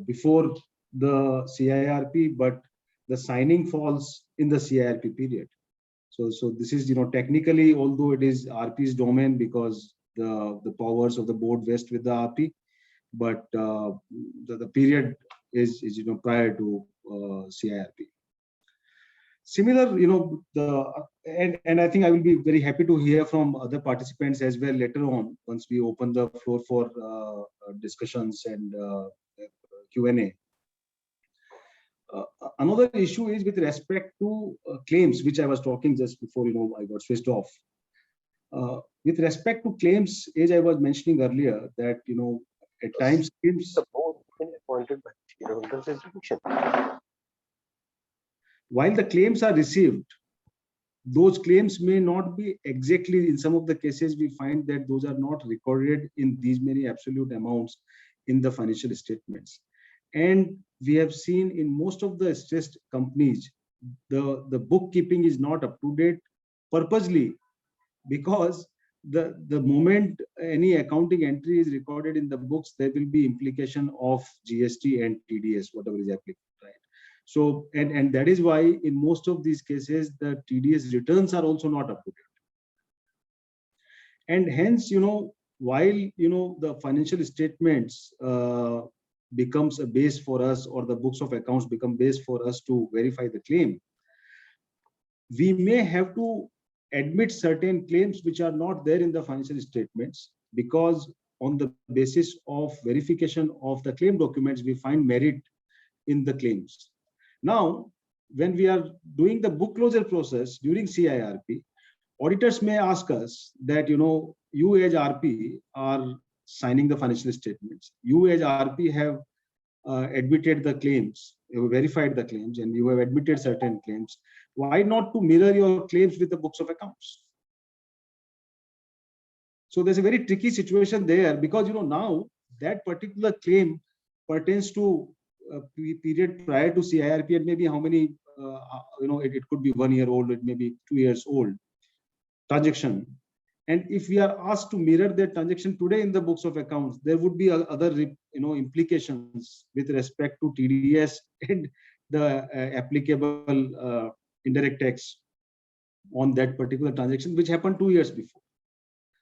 before the CIRP, but the signing falls in the CIRP period. So this is, technically, although it is RP's domain because the powers of the board vest with the RP, but the period is prior to CIRP. Similar, and I think I will be very happy to hear from other participants as well later on once we open the floor for discussions and Q&A. Another issue is with respect to claims, which I was talking just before I got switched off. With respect to claims, as I was mentioning earlier, that at times claims appointed by shareholders execution. While the claims are received, those claims may not be exactly, in some of the cases we find that those are not recorded in these many absolute amounts in the financial statements. And we have seen in most of the stressed companies, the bookkeeping is not up to date purposely, because the moment any accounting entry is recorded in the books, there will be implication of GST and TDS, whatever is applicable, right? So, and that is why in most of these cases, the TDS returns are also not up to date. And hence, while, the financial statements becomes a base for us, or the books of accounts become base for us to verify the claim, we may have to admit certain claims which are not there in the financial statements, because on the basis of verification of the claim documents, we find merit in the claims. Now, when we are doing the book closure process during CIRP, auditors may ask us that, you as RP are signing the financial statements. You as RP have admitted the claims, you have verified the claims, and you have admitted certain claims. Why not to mirror your claims with the books of accounts? So there's a very tricky situation there, because now that particular claim pertains to period prior to CIRP, and maybe how many, it could be 1 year old, it may be 2 years old transaction. And if we are asked to mirror that transaction today in the books of accounts, there would be other implications with respect to TDS and the applicable indirect tax on that particular transaction, which happened 2 years before.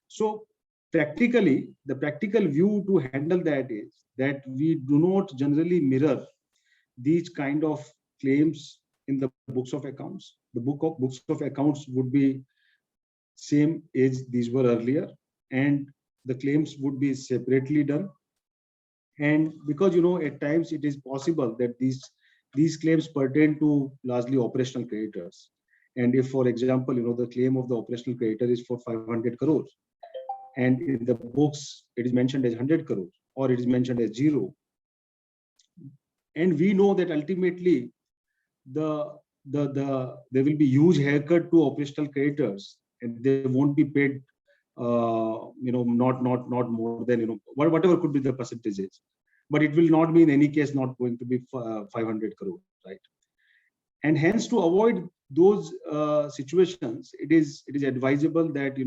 So practically, the practical view to handle that is that we do not generally mirror these kind of claims in the books of accounts. The books of accounts would be same as these were earlier, and the claims would be separately done. And because at times it is possible that these claims pertain to largely operational creditors, and if, for example, the claim of the operational creditor is for 500 crores, and in the books it is mentioned as 100 crores, or it is mentioned as 0, and we know that ultimately there will be huge haircut to operational creditors, and they won't be paid, not more than whatever could be the percentages, but it will not be in any case not going to be 500 crore, right? And hence, to avoid those situations, it is advisable that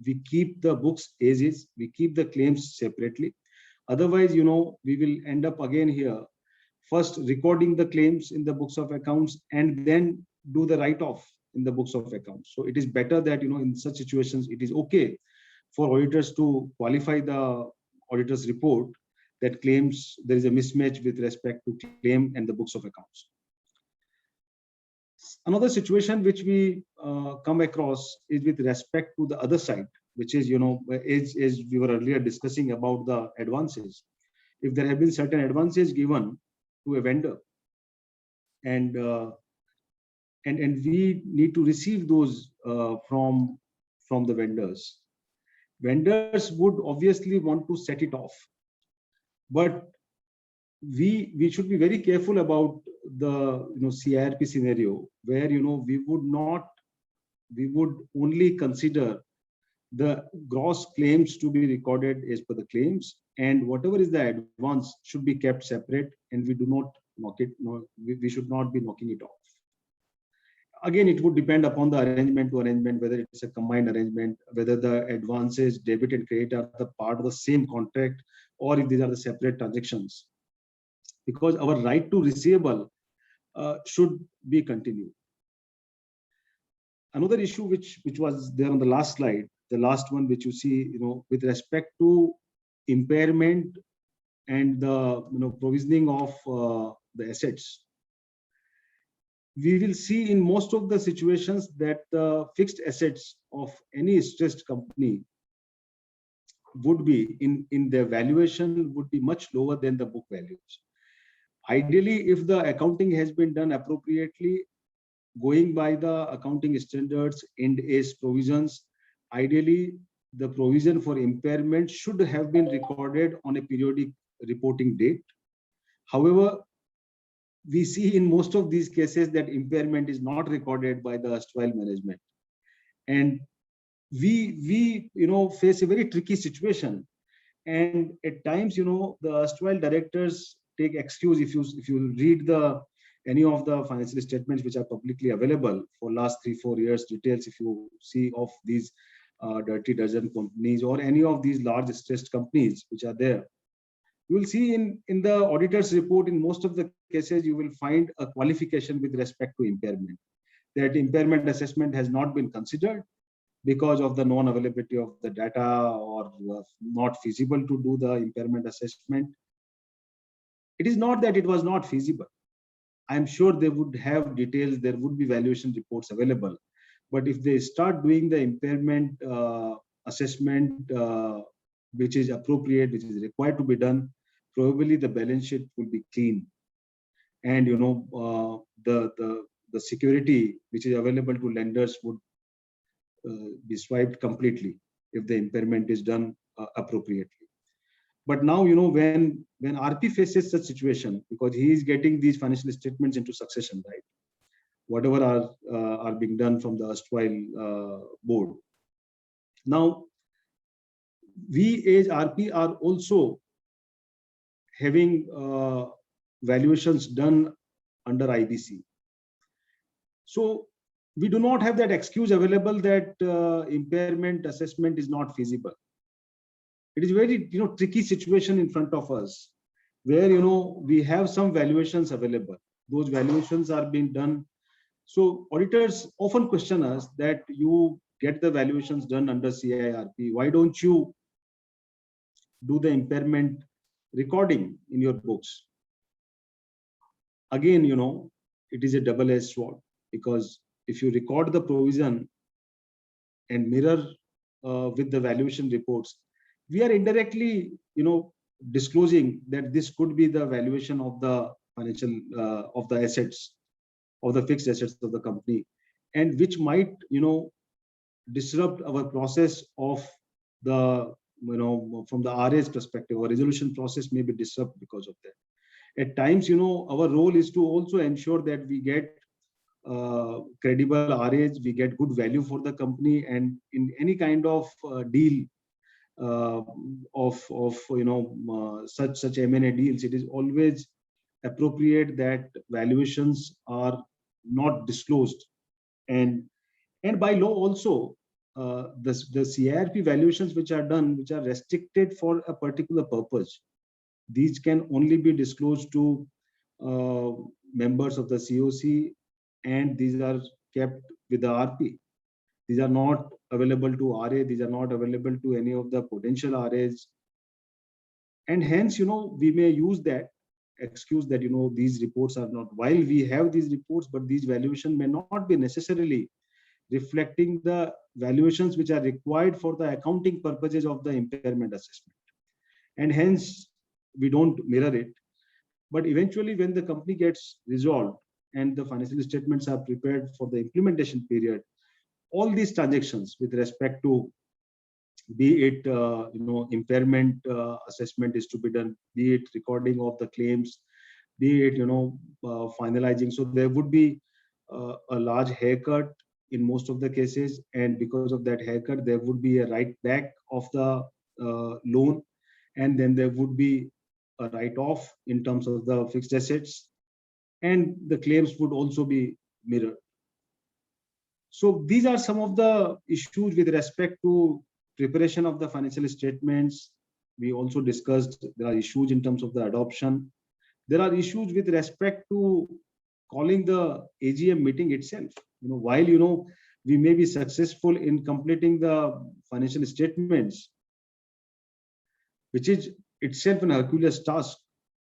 we keep the books as is, we keep the claims separately. Otherwise, we will end up again here, first recording the claims in the books of accounts and then do the write-off in the books of accounts. So it is better that in such situations it is okay for auditors to qualify the auditor's report that claims there is a mismatch with respect to claim and the books of accounts. Another situation which we come across is with respect to the other side, which is as we were earlier discussing about the advances. If there have been certain advances given to a vendor, and we need to receive those from the vendors. Vendors would obviously want to set it off, but we should be very careful about the CIRP scenario where we would only consider the gross claims to be recorded as per the claims, and whatever is the advance should be kept separate, and we do not knock it. We should not be knocking it off. Again, it would depend upon the arrangement to arrangement, whether it's a combined arrangement, whether the advances, debit and credit are the part of the same contract, or if these are the separate transactions. Because our right to receivable should be continued. Another issue which was there on the last slide, the last one which you see, with respect to impairment and the provisioning of the assets. We will see in most of the situations that the fixed assets of any stressed company would be in their valuation would be much lower than the book values. Ideally, if the accounting has been done appropriately, going by the accounting standards and as provisions, ideally the provision for impairment should have been recorded on a periodic reporting date. However, we see in most of these cases that impairment is not recorded by the erstwhile management, and we face a very tricky situation. And at times, the erstwhile directors take excuse. If you read any of the financial statements which are publicly available for last 3-4 years, details, if you see of these dirty dozen companies or any of these large stressed companies which are there, you will see in the auditor's report, in most of the cases, you will find a qualification with respect to impairment. That impairment assessment has not been considered because of the non-availability of the data or not feasible to do the impairment assessment. It is not that it was not feasible. I'm sure they would have details, there would be valuation reports available. But if they start doing the impairment assessment, which is appropriate, which is required to be done, probably the balance sheet will be clean, and the security which is available to lenders would be swiped completely if the impairment is done appropriately. But now, when RP faces such situation, because he is getting these financial statements into succession, right? Whatever are being done from the erstwhile board. Now, we as RP are also having valuations done under IBC. So we do not have that excuse available that impairment assessment is not feasible. It is very tricky situation in front of us, where we have some valuations available. Those valuations are being done. So auditors often question us that you get the valuations done under CIRP. Why don't you do the impairment recording in your books? Again, it is a double-edged sword, because if you record the provision and mirror with the valuation reports, we are indirectly, disclosing that this could be the valuation of the financial of the assets, of the fixed assets of the company, and which might, disrupt our process of the, from the RA's perspective, or resolution process may be disrupted because of that. At times, our role is to also ensure that we get credible RAs, we get good value for the company, and in any kind of deal of such M&A deals, it is always appropriate that valuations are not disclosed, and by law also the CIRP valuations which are done, which are restricted for a particular purpose, these can only be disclosed to members of the COC, and these are kept with the RP. These are not available to RA, these are not available to any of the potential RAs, and hence we may use that excuse that these reports are not, while we have these reports, but these valuations may not be necessarily reflecting the valuations which are required for the accounting purposes of the impairment assessment, and hence we don't mirror it. But eventually, when the company gets resolved and the financial statements are prepared for the implementation period, all these transactions with respect to, be it impairment assessment is to be done, be it recording of the claims, be it finalizing, so there would be a large haircut in most of the cases, and because of that haircut there would be a write back of the loan, and then there would be a write-off in terms of the fixed assets, and the claims would also be mirrored. So these are some of the issues with respect to preparation of the financial statements. We also discussed there are issues in terms of the adoption. There are issues with respect to calling the AGM meeting itself. While we may be successful in completing the financial statements, which is itself an Herculean task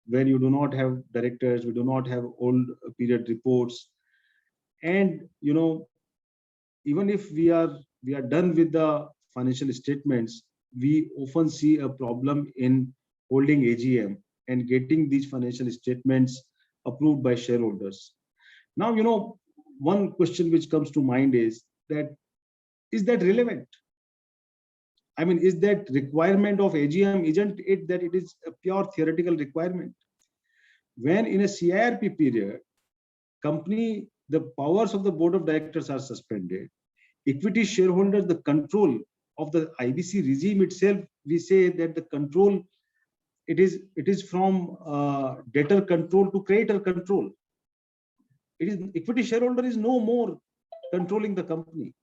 when you do not have directors, we do not have old period reports, and even if we are done with the financial statements, we often see a problem in holding AGM and getting these financial statements approved by shareholders. Now, one question which comes to mind is that relevant? I mean, is that requirement of AGM, isn't it that it is a pure theoretical requirement? When in a CIRP period, company, the powers of the board of directors are suspended. Equity shareholders, the control of the IBC regime itself, we say that the control, it is from debtor control to creditor control. It is equity shareholder is no more controlling the company.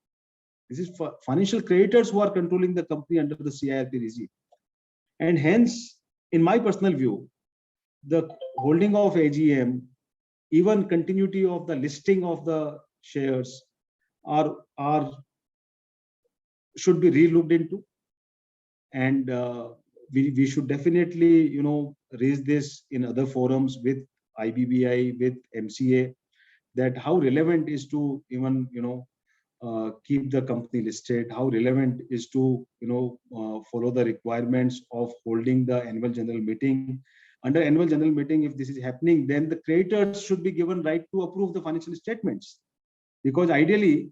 This is for financial creditors who are controlling the company under the CIRP regime. And hence, in my personal view, the holding of AGM, even continuity of the listing of the shares should be re-looked into, and we should definitely raise this in other forums with IBBI, with MCA, that how relevant is to even keep the company listed, how relevant is to follow the requirements of holding the annual general meeting. Under annual general meeting, if this is happening, then the creditors should be given right to approve the financial statements, because ideally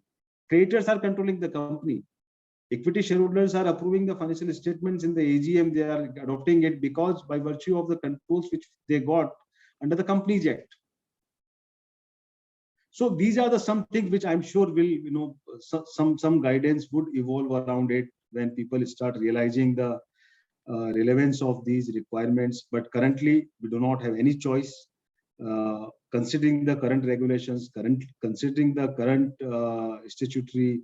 creditors are controlling the company. Equity shareholders are approving the financial statements in the AGM. They are adopting it because by virtue of the controls which they got under the Companies Act. So these are the some things which I'm sure will, some guidance would evolve around it when people start realizing the relevance of these requirements. But currently we do not have any choice. considering the current regulations, considering the current statutory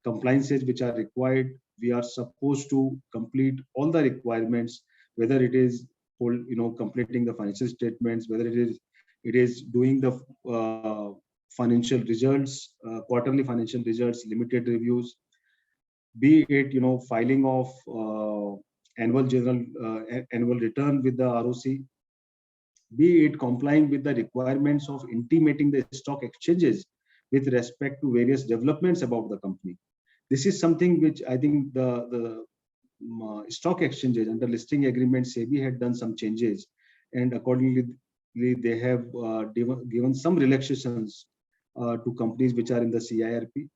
compliances which are required, we are supposed to complete all the requirements, whether it is completing the financial statements, whether it is doing the financial results, quarterly financial results, limited reviews, be it filing of annual return with the ROC, be it complying with the requirements of intimating the stock exchanges with respect to various developments about the company. This is something which I think the stock exchanges under listing agreement, SEBI had done some changes, and accordingly they have given some relaxations to companies which are in the CIRP.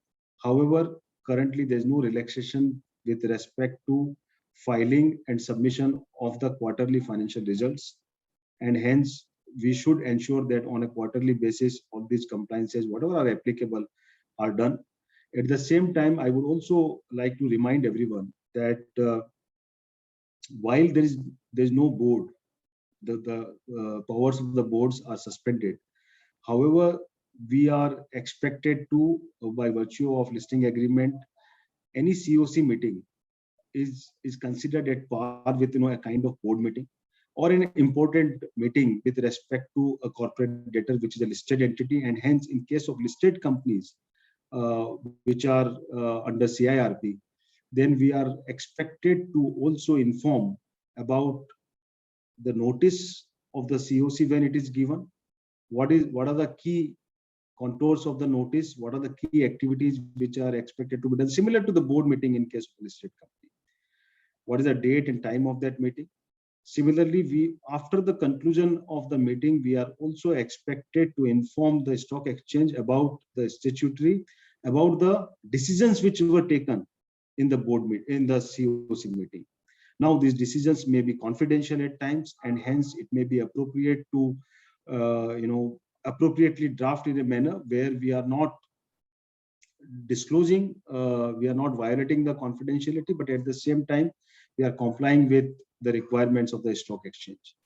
However, currently there is no relaxation with respect to filing and submission of the quarterly financial results, and hence we should ensure that on a quarterly basis all these compliances, whatever are applicable, are done. At the same time, I would also like to remind everyone that while there is no board, the powers of the boards are suspended. However, we are expected to, by virtue of listing agreement, any COC meeting is considered at par with a kind of board meeting or an important meeting with respect to a corporate debtor which is a listed entity, and hence in case of listed companies which are under CIRP, then we are expected to also inform about the notice of the COC when it is given, what are the key contours of the notice, what are the key activities which are expected to be done, similar to the board meeting in case of listed company. What is the date and time of that meeting? Similarly, after the conclusion of the meeting, we are also expected to inform the stock exchange about the statutory, about the decisions which were taken in the board meeting, in the COC meeting. Now, these decisions may be confidential at times, and hence it may be appropriate to, appropriately draft in a manner where we are not disclosing, we are not violating the confidentiality, but at the same time, we are complying with the requirements of the stock exchange.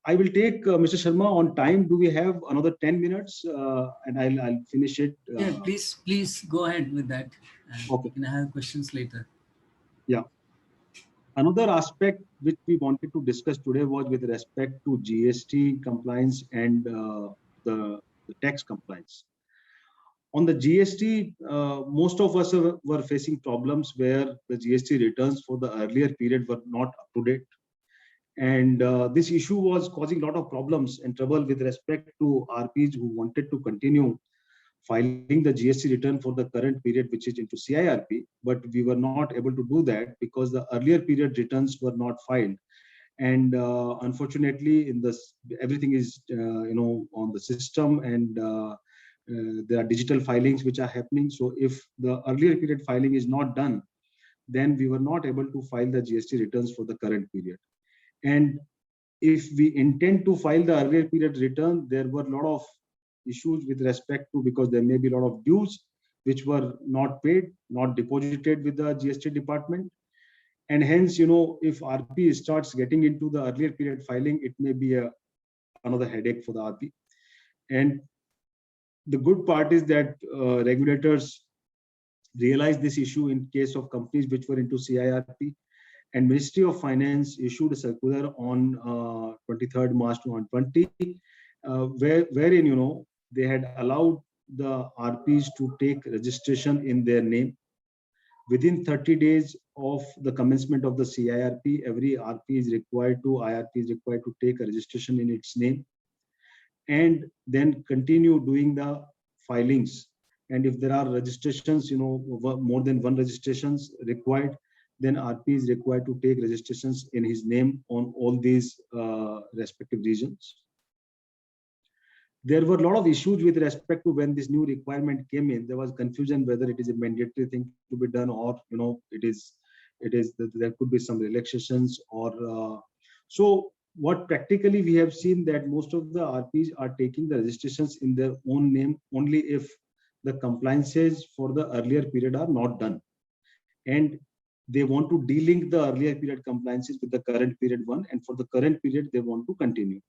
I will take Mr. Sharma on time. Do we have another 10 minutes? And I'll finish it. Yeah, please go ahead with that. Okay. We can have questions later. Yeah. Another aspect which we wanted to discuss today was with respect to GST compliance and the tax compliance. On the GST, most of us were facing problems where the GST returns for the earlier period were not up to date. And this issue was causing a lot of problems and trouble with respect to RPs who wanted to continue filing the GST return for the current period, which is into CIRP, but we were not able to do that because the earlier period returns were not filed. And unfortunately, in this, everything is on the system, and there are digital filings which are happening. So if the earlier period filing is not done, then we were not able to file the GST returns for the current period. And if we intend to file the earlier period return, there were a lot of issues with respect to, because there may be a lot of dues which were not paid, not deposited with the GST department. And hence, if RP starts getting into the earlier period filing, it may be another headache for the RP. And the good part is that regulators realized this issue in case of companies which were into CIRP, and Ministry of Finance issued a circular on 23rd March 2020, wherein they had allowed the RPs to take registration in their name. Within 30 days of the commencement of the CIRP, every IRP is required to take a registration in its name, and then continue doing the filings. And if there are registrations, more than one registrations required, then RP is required to take registrations in his name on all these respective regions. There were a lot of issues with respect to when this new requirement came in. There was confusion whether it is a mandatory thing to be done, or there could be some relaxations, or so. What practically we have seen that most of the RPs are taking the registrations in their own name only if the compliances for the earlier period are not done, and they want to delink the earlier period compliances with the current period one, and for the current period they want to continue.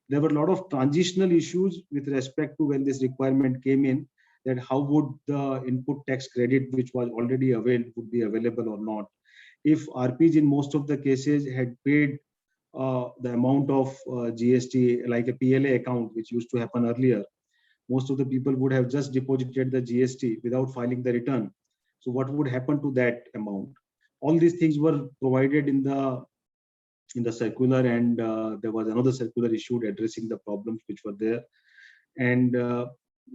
there were a lot of transitional issues with respect to when this requirement came in, that how would the input tax credit, which was already available, would be available or not. If RPs in most of the cases had paid the amount of GST, like a PLA account, which used to happen earlier, most of the people would have just deposited the GST without filing the return. So what would happen to that amount? All these things were provided in the circular, and there was another circular issued addressing the problems which were there. And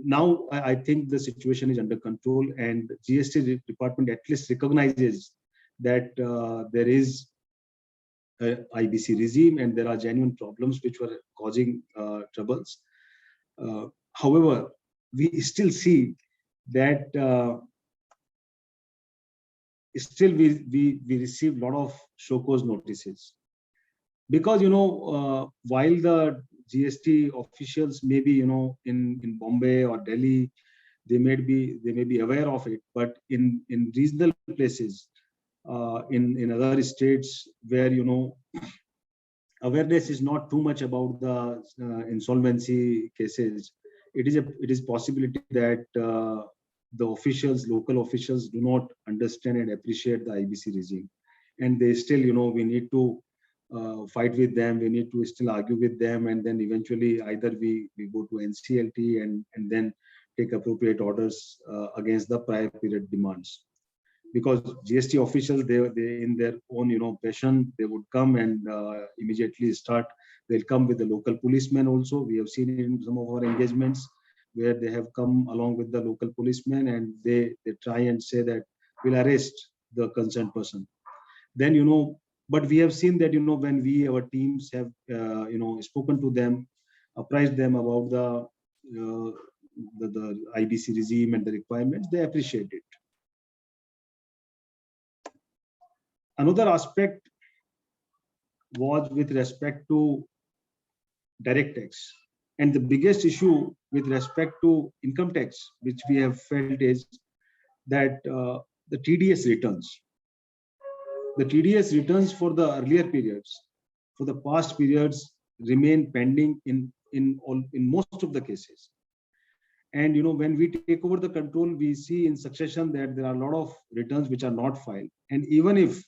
now I think the situation is under control, and GST department at least recognizes that there is a IBC regime and there are genuine problems which were causing troubles. However, we still see that still we receive a lot of show cause notices, because while the GST officials may be in Bombay or Delhi, they may be aware of it, but in regional places, in other states where awareness is not too much about the insolvency cases, it is possibility that the local officials do not understand and appreciate the IBC regime, and they still we need to fight with them, we need to still argue with them, and then eventually either we go to NCLT and then take appropriate orders against the prior period demands. Because GST officials, they in their own passion, they would come and immediately start. They'll come with the local policemen also. We have seen it in some of our engagements where they have come along with the local policemen, and they try and say that we'll arrest the concerned person. Then but we have seen that when our teams have spoken to them, apprised them about the IBC regime and the requirements, they appreciate it. Another aspect was with respect to direct tax, and the biggest issue with respect to income tax which we have felt is that the TDS returns. The TDS returns for the earlier periods, for the past periods, remain pending in most of the cases. And when we take over the control, we see in succession that there are a lot of returns which are not filed. And even if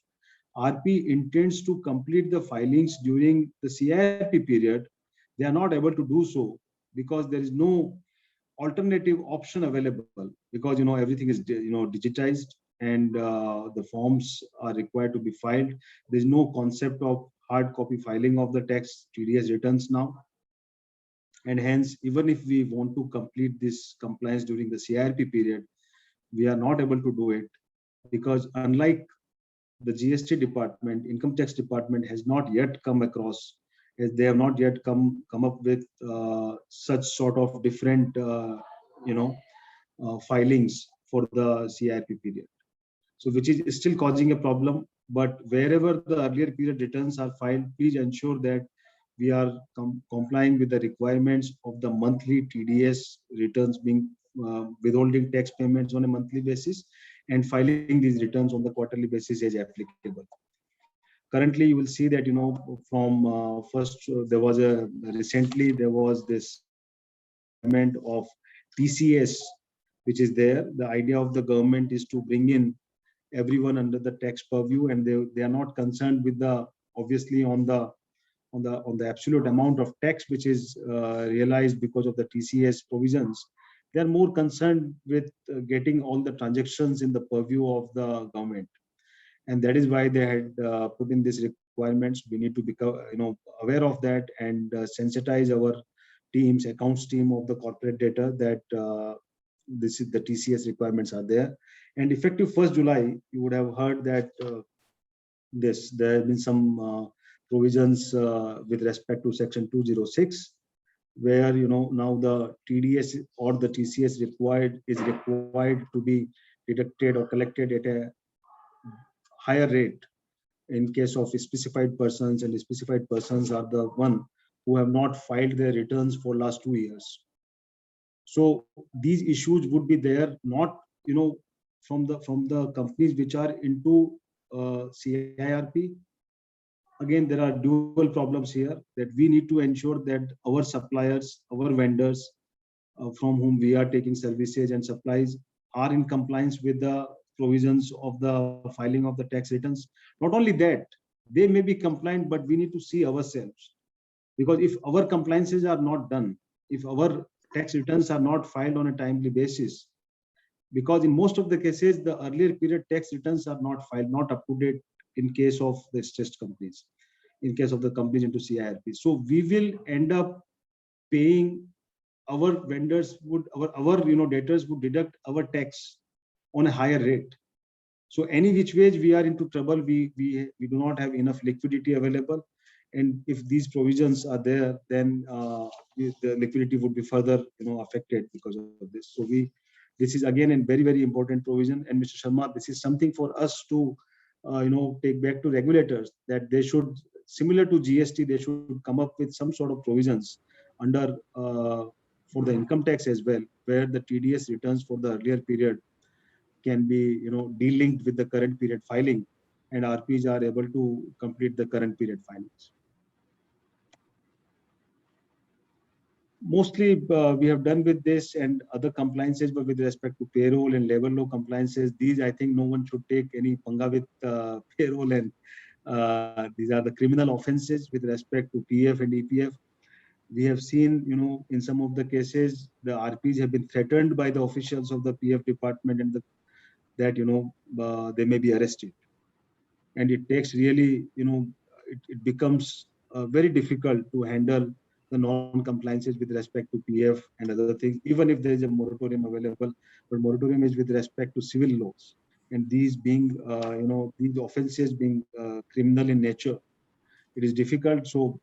RP intends to complete the filings during the CIRP period, they are not able to do so because there is no alternative option available, because everything is digitized, and the forms are required to be filed. There is no concept of hard copy filing of the tax TDS returns now, and hence even if we want to complete this compliance during the CIRP period, we are not able to do it, because unlike the GST department, income tax department has not yet come across, as they have not yet come up with such sort of different filings for the CIRP period. So which is still causing a problem. But wherever the earlier period returns are filed, please ensure that we are complying with the requirements of the monthly TDS returns, being withholding tax payments on a monthly basis, and filing these returns on the quarterly basis as applicable. Currently, you will see that from recently there was this amendment of TCS, which is there. The idea of the government is to bring in everyone under the tax purview, and they are not concerned with the obviously on the absolute amount of tax which is realized because of the TCS provisions. They are more concerned with getting all the transactions in the purview of the government, and that is why they had put in these requirements. We need to become aware of that and sensitize our teams, accounts team of the corporate data, that this is the TCS requirements are there. And effective 1st July, you would have heard that there have been some provisions with respect to section 206, where now the TDS or the TCS is required to be deducted or collected at a higher rate in case of specified persons, and specified persons are the one who have not filed their returns for last 2 years. So these issues would be there, not from the companies which are into CIRP, again, there are dual problems here, that we need to ensure that our suppliers, our vendors, from whom we are taking services and supplies, are in compliance with the provisions of the filing of the tax returns. Not only that, they may be compliant, but we need to see ourselves, because if our compliances are not done, if our tax returns are not filed on a timely basis, because in most of the cases, the earlier period tax returns are not filed, not up to date in case of the stressed companies, in case of the companies into CIRP. So we will end up paying, our vendors would, our debtors would deduct our tax on a higher rate. So any which ways we are into trouble, we do not have enough liquidity available. And if these provisions are there, then the liquidity would be further affected because of this. So this is again a very, very important provision. And Mr. Sharma, this is something for us to take back to regulators, that they should, similar to GST, they should come up with some sort of provisions under for the income tax as well, where the TDS returns for the earlier period can be de-linked with the current period filing, and RPs are able to complete the current period filings. Mostly we have done with this and other compliances, but with respect to payroll and labor law compliances, these I think no one should take any panga with payroll, and these are the criminal offenses with respect to PF and EPF. We have seen, in some of the cases, the RPs have been threatened by the officials of the PF department, and that they may be arrested. And it takes really, it becomes very difficult to handle the non-compliances with respect to PF and other things, even if there is a moratorium available. But moratorium is with respect to civil laws, and these being, these offenses being criminal in nature, it is difficult. So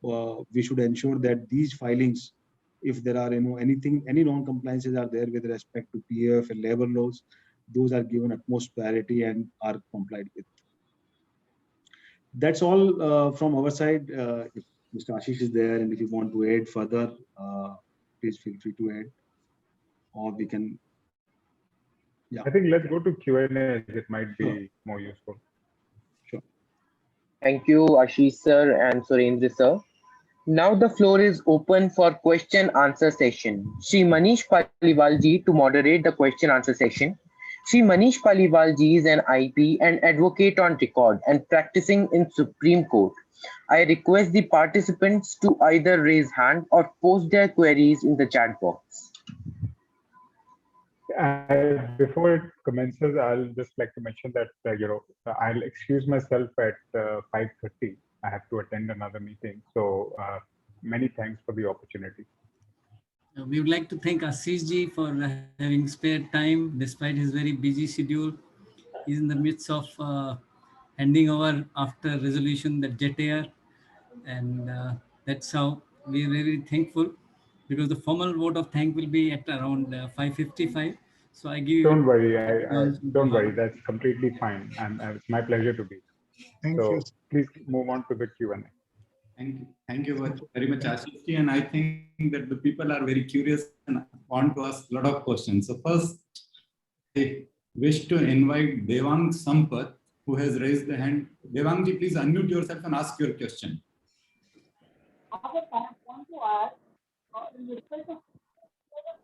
we should ensure that these filings, if there are any non-compliances are there with respect to PF and labor laws, those are given utmost priority and are complied with. That's all from our side. If Mr. Ashish is there, and if you want to add further, please feel free to add, or we can. Yeah. I think let's go to Q&A. It might be more useful. Sure. Thank you, Ashish sir and Surendra sir. Now the floor is open for question answer session. Shri Manish Paliwal ji to moderate the question answer session. Shri Manish Paliwal ji is an IP and advocate on record and practicing in Supreme Court. I request the participants to either raise hand or post their queries in the chat box. Before it commences, I'll just like to mention that I'll excuse myself at 5:30. I have to attend another meeting. So many thanks for the opportunity. We would like to thank Ashish ji for having spared time despite his very busy schedule. He's in the midst of handing over after resolution the jet air, and that's how we are very thankful, because the formal vote of thank will be at around 5:55. So I give. Don't worry, don't worry. That's completely fine, and it's my pleasure to be. Thank so you. Please move on to the Q&A. Thank you very much, Ashish ji. And I think that the people are very curious and want to ask a lot of questions. So first, I wish to invite Devang Sampath, who has raised the hand. Devang ji, please unmute yourself and ask your question.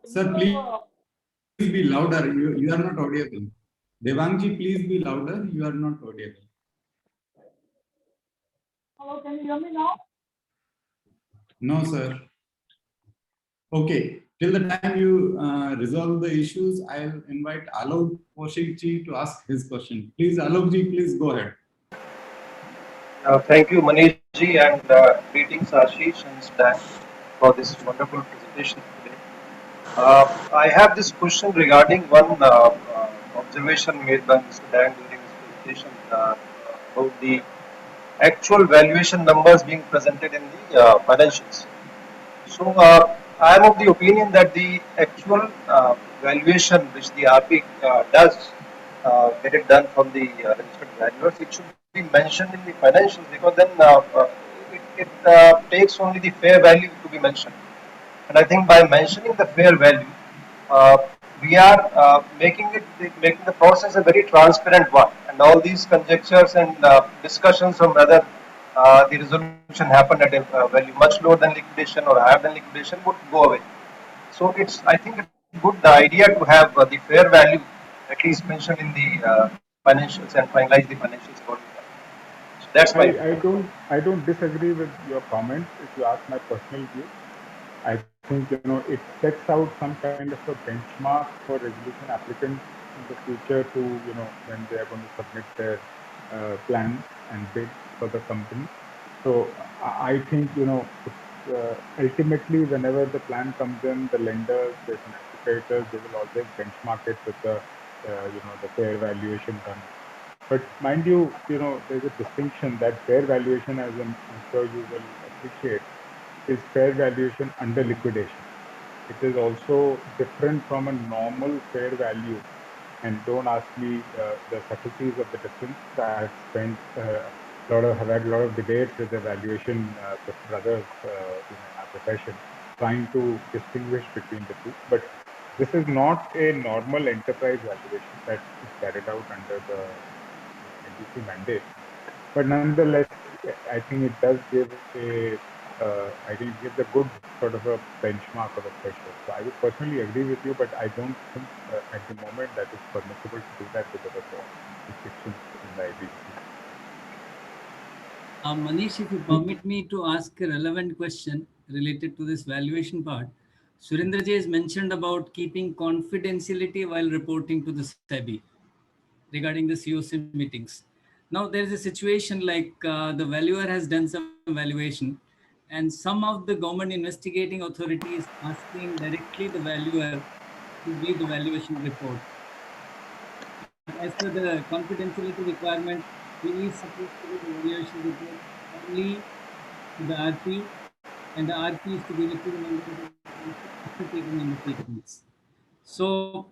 Sir, please be louder. You are not audible. Devang ji, please be louder. You are not audible. Hello, can you hear me now? No, sir. Okay. Till the time you resolve the issues, I'll invite Alok Kaushik ji to ask his question. Please, Alok ji, please go ahead. Thank you, Manish ji, and greetings, Ashish and Stan, for this wonderful presentation today. I have this question regarding one observation made by Mr. Dan during his presentation about the actual valuation numbers being presented in the financials. So I am of the opinion that the actual valuation which the RP does get it done from the registered valuers, it should be mentioned in the financials, because then it takes only the fair value to be mentioned. And I think by mentioning the fair value, we are making the process a very transparent one, and all these conjectures and discussions on whether the resolution happened at a value much lower than liquidation or higher than liquidation would go away. So it's, I think, a good idea to have the fair value at least mentioned in the financials and finalize the financials according to that. So that's my view. I don't disagree with your comments. If you ask my personal view, I think it sets out some kind of a benchmark for resolution applicants in the future to when they are going to submit their plans and bid for the company. So I think ultimately whenever the plan comes in, the lenders, the financial creditors, they will always benchmark it with the the fair valuation done. But mind you, there's a distinction that fair valuation, as I'm sure you will appreciate, is fair valuation under liquidation. It is also different from a normal fair value. And don't ask me the subtleties of the difference. I've spent have had a lot of debates with the valuation brothers in our profession, trying to distinguish between the two. But this is not a normal enterprise valuation that is carried out under the NBC mandate. But nonetheless, I think it does give I think it gives a good sort of a benchmark or a threshold. So I would personally agree with you, but I don't think at the moment that it's permissible to do that because of the restrictions in the IBC. Manish, if you permit me to ask a relevant question related to this valuation part, Surendra Ji has mentioned about keeping confidentiality while reporting to the SEBI regarding the COC meetings. Now there is a situation like the valuer has done some valuation and some of the government investigating authorities asking directly the valuer to give the valuation report. But as per the confidentiality requirement, he is supposed to give the valuation report only to the RP, and the RP is to directly the member of the council after taking in the statements. So,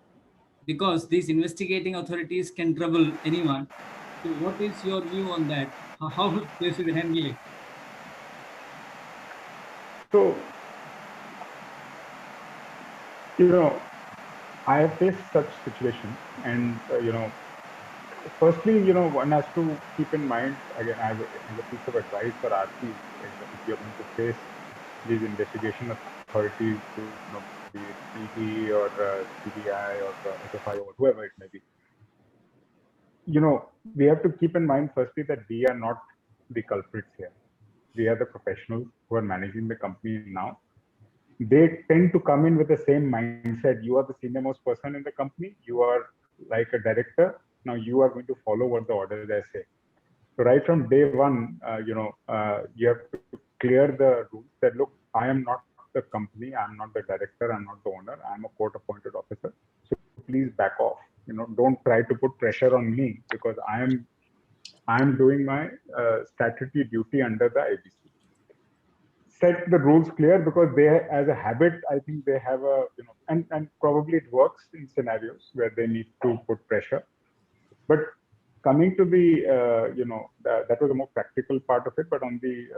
because these investigating authorities can trouble anyone, so what is your view on that? How they should handle it? So, I have faced such situations, and firstly, one has to keep in mind, again, as a piece of advice for RPs, if you're going to face these investigation authorities, be it ED or CBI or SFI or whoever it may be, we have to keep in mind firstly that we are not the culprits here. We are the professionals who are managing the company now. They tend to come in with the same mindset. You are the senior most person in the company. You are like a director. Now you are going to follow what the orders I say. So right from day one, you have to clear the rules that, look, I am not the company. I'm not the director. I'm not the owner. I'm a court-appointed officer. So please back off. Don't try to put pressure on me because I am doing my statutory duty under the IBC. Set the rules clear because they, as a habit, I think they have a, and probably it works in scenarios where they need to put pressure. But coming to the, that was a more practical part of it. But on the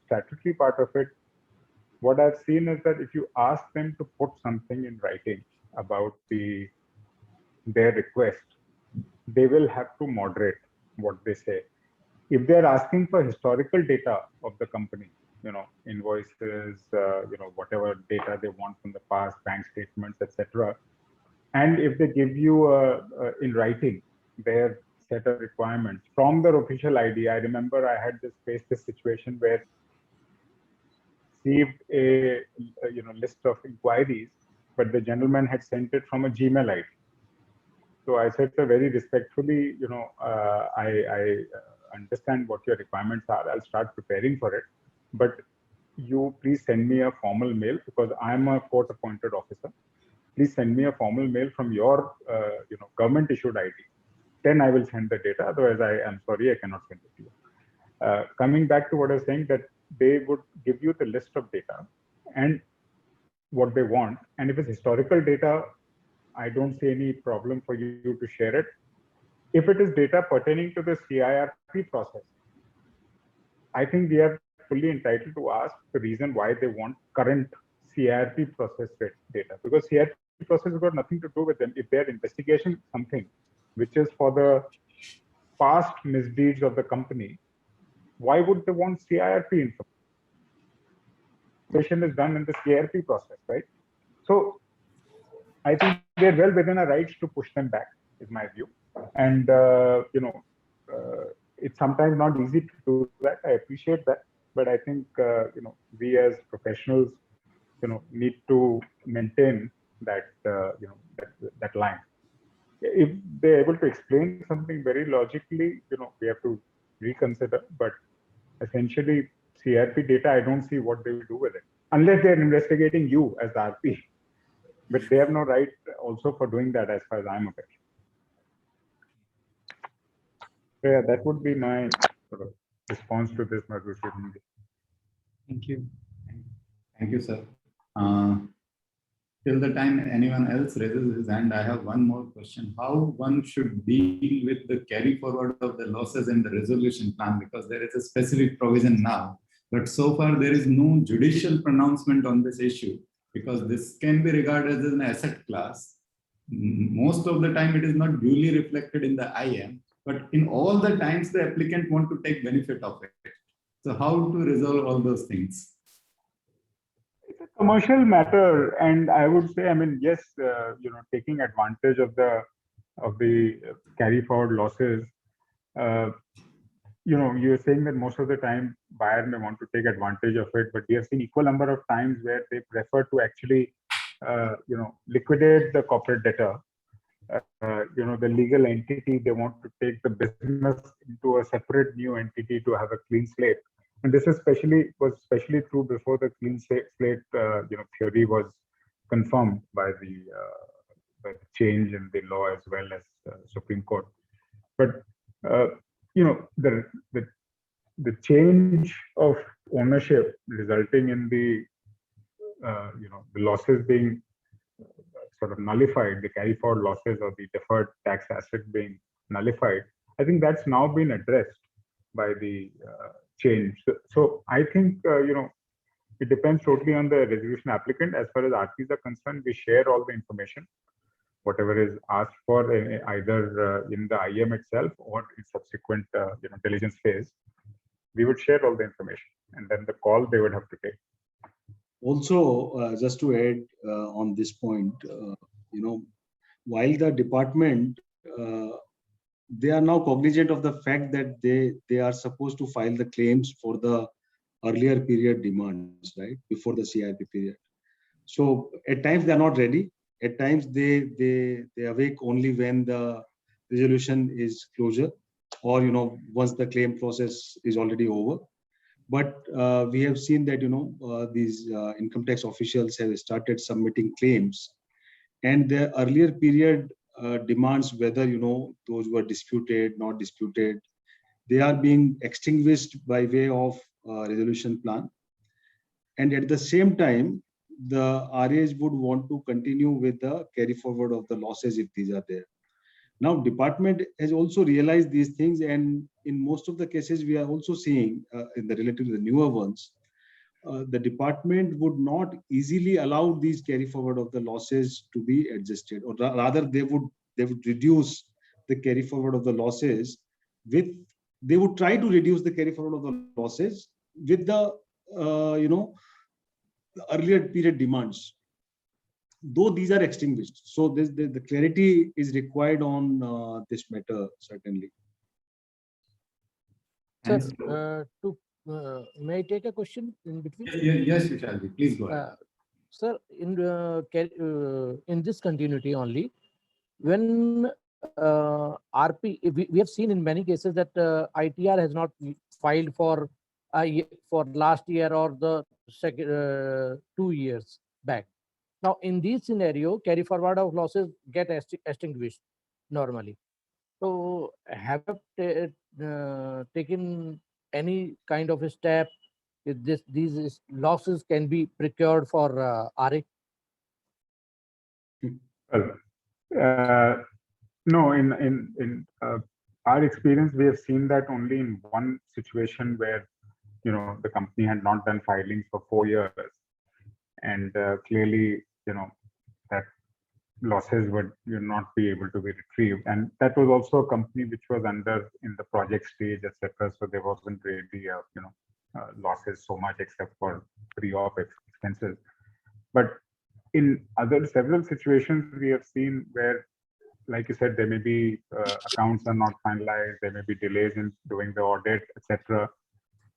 statutory part of it, what I've seen is that if you ask them to put something in writing about their request, they will have to moderate what they say. If they're asking for historical data of the company, invoices, whatever data they want from the past, bank statements, etc. And if they give you in writing their set of requirements from their official ID, I remember I had faced this situation where received a list of inquiries, but the gentleman had sent it from a Gmail ID. So I said, sir, very respectfully, I understand what your requirements are. I'll start preparing for it. But you please send me a formal mail because I'm a court-appointed officer. Please send me a formal mail from your, government-issued ID. Then I will send the data. Otherwise, I am sorry, I cannot send it to you. Coming back to what I was saying, that they would give you the list of data and what they want. And if it's historical data, I don't see any problem for you to share it. If it is data pertaining to the CIRP process, I think we are fully entitled to ask the reason why they want current CIRP process data, because CIRP process has got nothing to do with them. If they're investigating something which is for the past misdeeds of the company, why would they want CIRP information? Is done in the CIRP process, right? So I think they're well within our rights to push them back, is my view. And it's sometimes not easy to do that. I appreciate that, but I think we as professionals, need to maintain that that line. If they're able to explain something very logically, we have to reconsider. But essentially, CRP data, I don't see what they will do with it, unless they're investigating you as the RP. But they have no right also for doing that, as far as I'm aware. So yeah, that would be my sort of response to this, Madhu. Thank you. Thank you, sir. Till the time anyone else raises his hand, I have one more question. How one should deal with the carry forward of the losses in the resolution plan? Because there is a specific provision now, but so far there is no judicial pronouncement on this issue, because this can be regarded as an asset class. Most of the time it is not duly reflected in the IM, but in all the times the applicant want to take benefit of it. So how to resolve all those things? It's a commercial matter, and I would say, I mean, yes, taking advantage of the carry forward losses. You're saying that most of the time buyer may want to take advantage of it, but we have seen equal number of times where they prefer to actually, liquidate the corporate debtor. The legal entity, they want to take the business into a separate new entity to have a clean slate. And this was especially true before the clean slate theory was confirmed by the change in the law as well as Supreme Court. But the change of ownership resulting in the losses being sort of nullified, the carry forward losses or the deferred tax asset being nullified, I think that's now been addressed by the change. So I think, it depends totally on the resolution applicant. As far as RPs are concerned, we share all the information, whatever is asked for, either in the IM itself or in subsequent diligence phase. We would share all the information, and then the call they would have to take. Also, just to add on this point, while the department, they are now cognizant of the fact that they are supposed to file the claims for the earlier period demands, right, before the CIRP period. So at times they are not ready. At times they awake only when the resolution is closure, or once the claim process is already over. But we have seen that these income tax officials have started submitting claims, and the earlier period demands, whether those were disputed, not disputed, they are being extinguished by way of resolution plan. And at the same time, the RAs would want to continue with the carry forward of the losses if these are there. Now, department has also realized these things, and in most of the cases, we are also seeing in the relatively the newer ones, the department would not easily allow these carry forward of the losses to be adjusted, or rather, they would reduce the carry forward of the losses they would try to reduce the carry forward of the losses with the the earlier period demands, though these are extinguished. So the clarity is required on this matter, certainly. Sir, may I take a question in between? Yes, Vishalji, please go ahead. Sir, in this continuity only, when RP, we have seen in many cases that ITR has not filed for last year or the second 2 years back. Now, in this scenario, carry forward of losses get extinguished normally. So, have you taken any kind of a step if these losses can be procured for RA? Well, no, in our experience, we have seen that only in one situation where the company had not done filings for 4 years, and clearly that losses would not be able to be retrieved. And that was also a company which was under in the project stage, etc. So there wasn't really losses so much except for pre-op expenses. But in other several situations we have seen where, like you said, there may be accounts are not finalized, there may be delays in doing the audit, etc.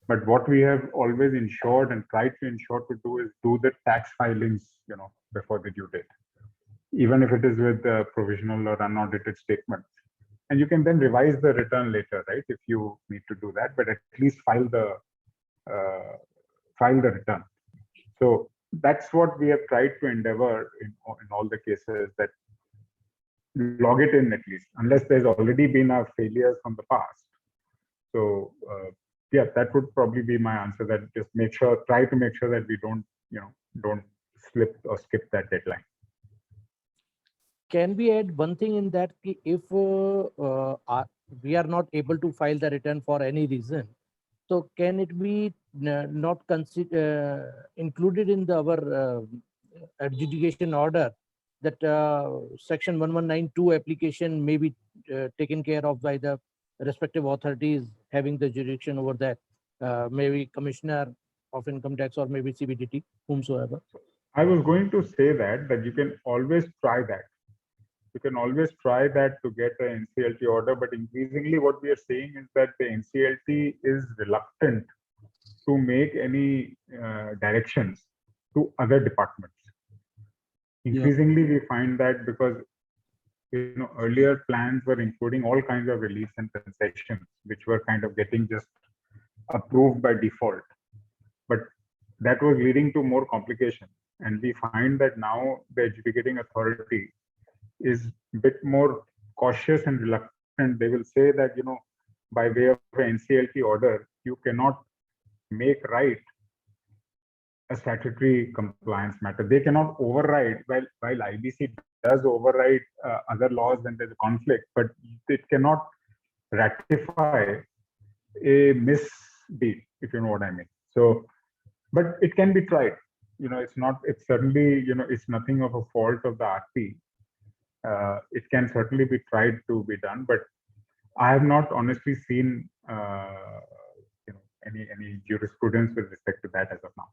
But what we have always ensured and tried to ensure to do is do the tax filings, before the due date, even if it is with provisional or unaudited statements. And you can then revise the return later, right? If you need to do that, but at least file the return. So that's what we have tried to endeavor in all the cases, that log it in at least, unless there's already been a failure from the past. So yeah, that would probably be my answer. That just try to make sure that we don't slip or skip that deadline. Can we add one thing in that? If we are not able to file the return for any reason, so can it be not included in our adjudication order that section 1192 application may be taken care of by the respective authorities having the jurisdiction over that, maybe Commissioner of Income Tax or maybe CBDT, whomsoever? I was going to say that you can always try that. You can always try that to get an NCLT order, but increasingly what we are seeing is that the NCLT is reluctant to make any directions to other departments. Increasingly, we find that because earlier plans were including all kinds of reliefs and concessions, which were kind of getting just approved by default, but that was leading to more complications. And we find that now the adjudicating authority is a bit more cautious and reluctant. They will say that, by way of an NCLT order, you cannot make right a statutory compliance matter. They cannot override, while IBC does override other laws when there's a conflict, but it cannot ratify a misdeed, if you know what I mean. So, but it can be tried. It's certainly, it's nothing of a fault of the RP. It can certainly be tried to be done, but I have not honestly seen any jurisprudence with respect to that as of now.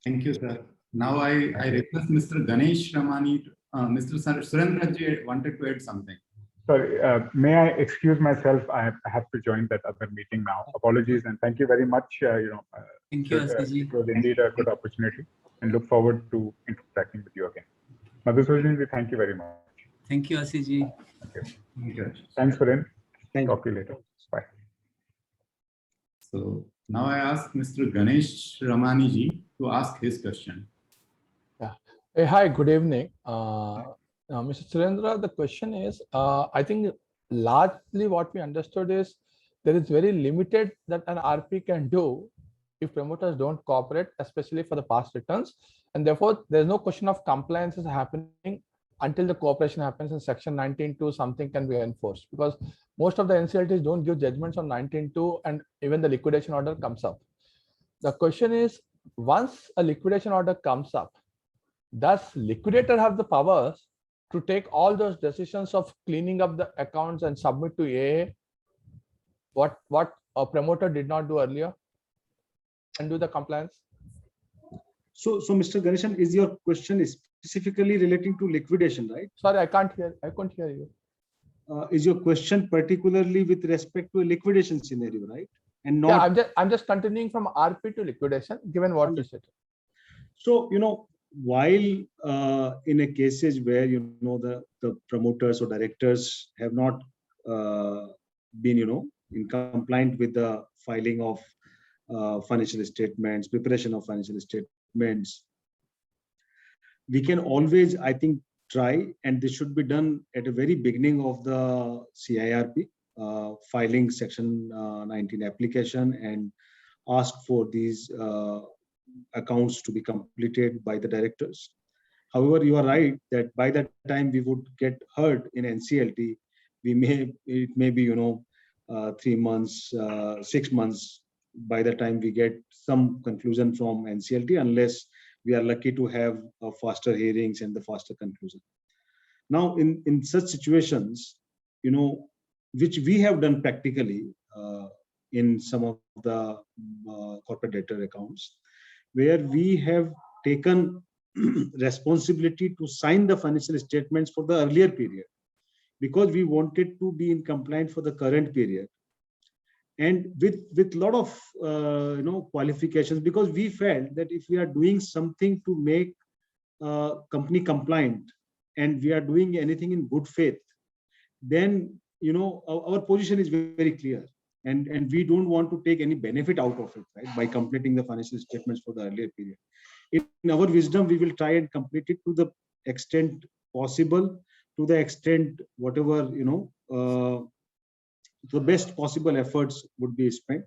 Thank you, sir. Now I request Mr. Ganesh Ramani. Mr. Surendra ji wanted to add something. Sorry, may I excuse myself? I have to join that other meeting now. Apologies, and thank you very much. Thank you, Ashish. It was indeed a good opportunity, and look forward to interacting with you again. Madhusudan ji, thank you very much. Thank you, Ashish ji. Thank you. Thanks, Suren. Talk to you later. Bye. So now I ask Mr. Ganesh Ramani ji to ask his question. Yeah. Hey, hi, good evening. Mr. Surendra, the question is, I think largely what we understood is there is very limited that an RP can do if promoters don't cooperate, especially for the past returns. And therefore, there's no question of compliance is happening until the cooperation happens in section 19.2, something can be enforced, because most of the NCLTs don't give judgments on 19.2 and even the liquidation order comes up. The question is, once a liquidation order comes up, does liquidator have the powers to take all those decisions of cleaning up the accounts and submit to AA, what a promoter did not do earlier, and do the compliance? So Mr. Ganeshan, is your question specifically relating to liquidation, right? Sorry, I couldn't hear you. Is your question particularly with respect to a liquidation scenario, right? And not. Yeah, I'm just continuing from RP to liquidation, given what you said. So while in a cases where the promoters or directors have not been in compliant with the filing of financial statements, preparation of financial statements, we can always, I think, try, and this should be done at the very beginning of the CIRP filing section 19 application, and ask for these accounts to be completed by the directors. However, you are right that by that time we would get heard in NCLT. It may be 3 months, 6 months by the time we get some conclusion from NCLT, unless we are lucky to have faster hearings and the faster conclusion. Now, in such situations, which we have done practically in some of the corporate debtor accounts, where we have taken responsibility to sign the financial statements for the earlier period, because we wanted to be in compliance for the current period, and with lot of qualifications, because we felt that if we are doing something to make company compliant and we are doing anything in good faith, then our position is very clear, and we don't want to take any benefit out of it, right, by completing the financial statements for the earlier period. In our wisdom, we will try and complete it to the extent possible, to the extent whatever the best possible efforts would be spent.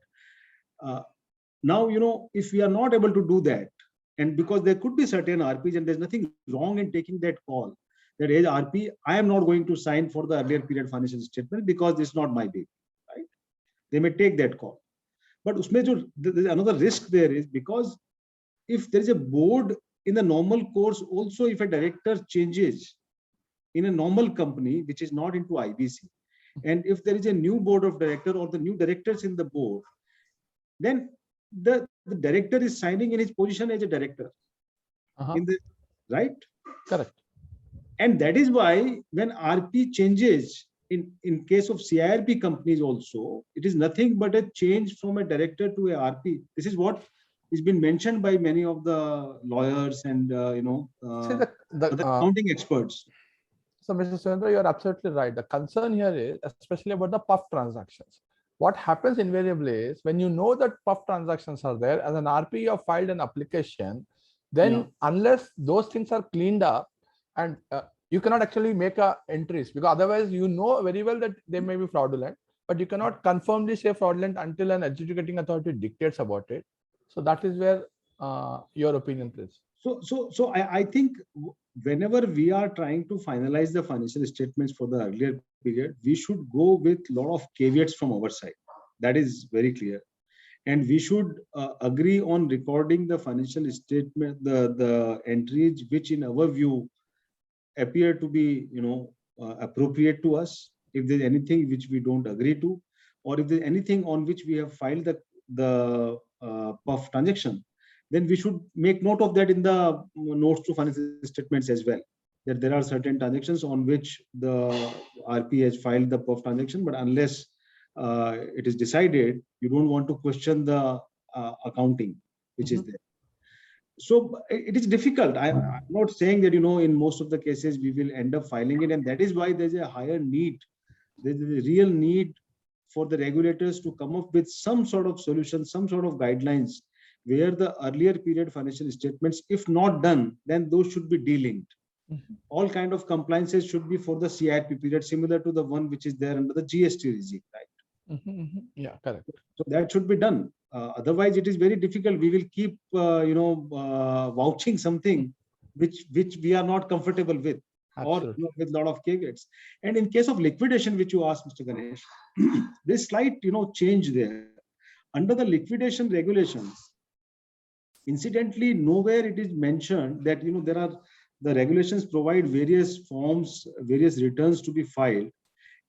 Now, if we are not able to do that, and because there could be certain RPs, and there's nothing wrong in taking that call, that as RP, I am not going to sign for the earlier period financial statement because it's not my baby, right? They may take that call. But there's another risk there is, because if there is a board in the normal course, also if a director changes in a normal company which is not into IBC, and if there is a new board of director or the new directors in the board, then the director is signing in his position as a director. Right? Correct. And that is why when RP changes, in case of CIRP companies also, it is nothing but a change from a director to a RP. This is what has been mentioned by many of the lawyers and the accounting experts. So, Mr. Surendra, you are absolutely right. The concern here is especially about the PUF transactions. What happens invariably is, when you know that PUF transactions are there, as an RP you have filed an application, then unless those things are cleaned up, and you cannot actually make entries, because otherwise you know very well that they may be fraudulent, but you cannot confirmly say fraudulent until an adjudicating authority dictates about it. So that is where your opinion is. So I think whenever we are trying to finalize the financial statements for the earlier period, we should go with a lot of caveats from our side. That is very clear. And we should agree on recording the financial statement, the entries which in our view appear to be appropriate to us. If there's anything which we don't agree to, or if there's anything on which we have filed the PUF transaction, then we should make note of that in the notes to financial statements as well, that there are certain transactions on which the RP has filed the PUF transaction, but unless it is decided, you don't want to question the accounting which is there. So it is difficult. I'm not saying that in most of the cases we will end up filing it, and that is why there's a higher need. There's a real need for the regulators to come up with some sort of solution, some sort of guidelines, where the earlier period financial statements, if not done, then those should be delinked. All kind of compliances should be for the CIRP period, similar to the one which is there under the GST regime, right? Yeah, correct. So that should be done. Otherwise, it is very difficult. We will keep, vouching something which we are not comfortable with. Absolutely. Or with a lot of caveats. And in case of liquidation, which you asked, Mr. Ganesh, this slight change there. Under the liquidation regulations, incidentally, nowhere it is mentioned that there are the regulations provide various forms, various returns to be filed.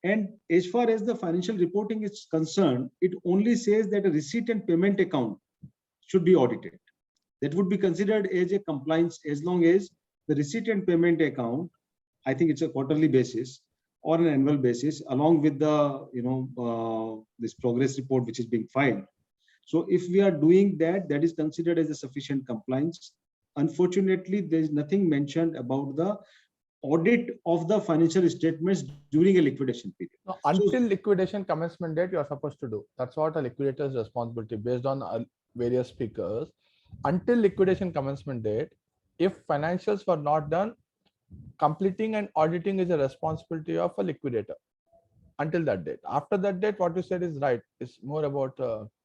And as far as the financial reporting is concerned, it only says that a receipt and payment account should be audited. That would be considered as a compliance as long as the receipt and payment account, I think it's a quarterly basis or an annual basis, along with the this progress report which is being filed. So if we are doing that, that is considered as a sufficient compliance. Unfortunately, there is nothing mentioned about the audit of the financial statements during a liquidation period. No, until liquidation commencement date, you are supposed to do. That's what a liquidator's responsibility based on various speakers. Until liquidation commencement date, if financials were not done, completing and auditing is a responsibility of a liquidator until that date. After that date, what you said is right. It's more about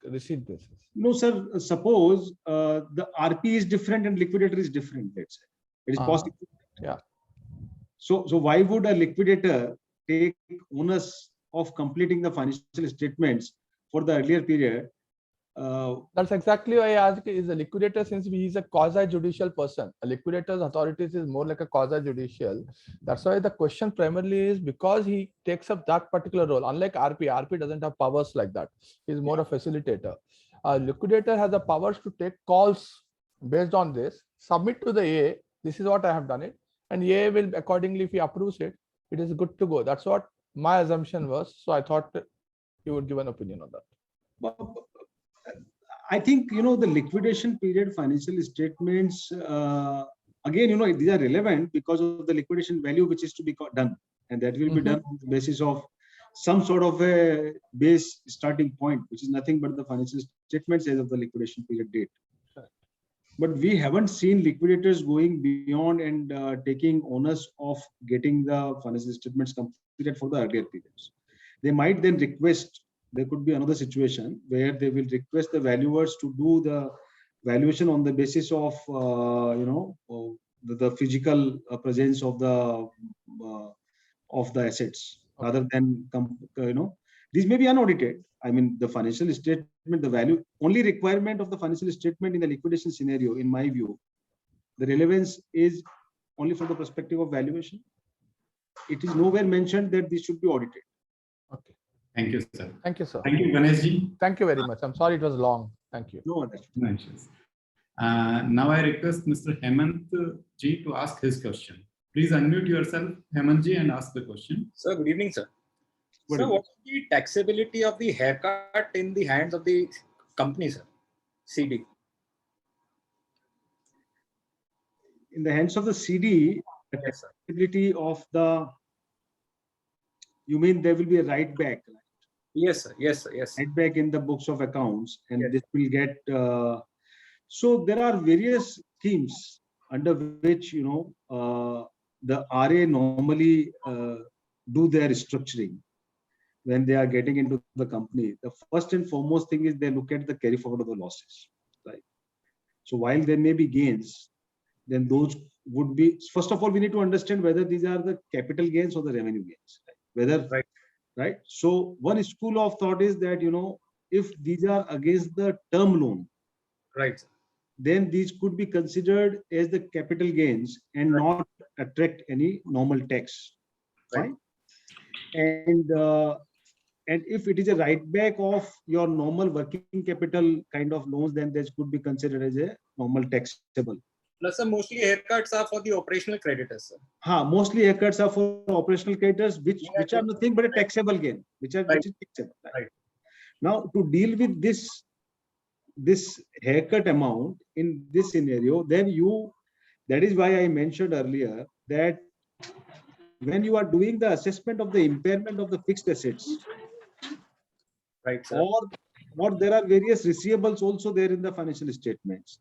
receipt basis. No, sir. Suppose the RP is different and liquidator is different. Let's say it is possible. Yeah. So why would a liquidator take onus of completing the financial statements for the earlier period That's exactly why I asked, is a liquidator, since he is a quasi-judicial person, a liquidator's authorities is more like a quasi-judicial. That's why the question primarily is because he takes up that particular role. Unlike RP doesn't have powers like that. He's more a facilitator. A liquidator has the powers to take calls based on this, submit to the AA, this is what I have done it, and AA will accordingly, if he approves it, it is good to go. That's what my assumption was. So I thought you would give an opinion on that. I think, the liquidation period financial statements, again, these are relevant because of the liquidation value which is to be done. And that will be done on the basis of some sort of a base starting point, which is nothing but the financial statements as of the liquidation period date. But we haven't seen liquidators going beyond and taking onus of getting the financial statements completed for the earlier periods. They might then request, there could be another situation where they will request the valuers to do the valuation on the basis of, the physical presence of the assets, rather than, these may be unaudited. I mean, the financial statement, the value, only requirement of the financial statement in the liquidation scenario, in my view, the relevance is only from the perspective of valuation. It is nowhere mentioned that this should be audited. Okay. Thank you, sir. Thank you, sir. Thank you, Ganeshji. Thank you very much. I'm sorry it was long. Thank you. No other. Now I request Mr. Hemant ji to ask his question. Please unmute yourself, Hemant ji, and ask the question. Sir, good evening, sir. Sir, what's the taxability of the haircut in the hands of the company, sir? CD. In the hands of the CD, the Yes, sir. taxability of the, you mean there will be a write back? Right? Yes, sir. Yes, sir. Yes. Write back in the books of accounts, and Yes. this will get. So there are various themes under which the RA normally do their restructuring when they are getting into the company. The first and foremost thing is they look at the carry forward of the losses, right? So while there may be gains, then those would be, first of all, we need to understand whether these are the capital gains or the revenue gains, right? Whether, right? So one school of thought is that, if these are against the term loan, Right. then these could be considered as the capital gains and not attract any normal tax, right? And if it is a write back of your normal working capital kind of loans, then this could be considered as a normal taxable. Plus, sir, mostly haircuts are for the operational creditors, sir. Mostly haircuts are for operational creditors, which are nothing but a taxable gain, which is taxable. Right. Now, to deal with this haircut amount in this scenario, then that is why I mentioned earlier that when you are doing the assessment of the impairment of the fixed assets, right, sir. or there are various receivables also there in the financial statements.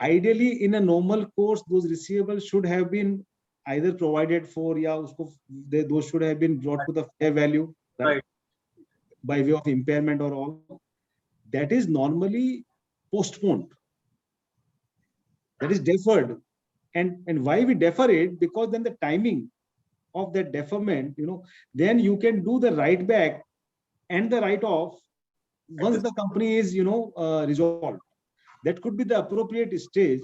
Ideally, in a normal course, those receivables should have been either provided for, those should have been brought to the fair value, right? By way of impairment or all. That is normally postponed. That is deferred. And why we defer it? Because then the timing of that deferment, then you can do the write back and the write off once the company is, resolved. That could be the appropriate stage,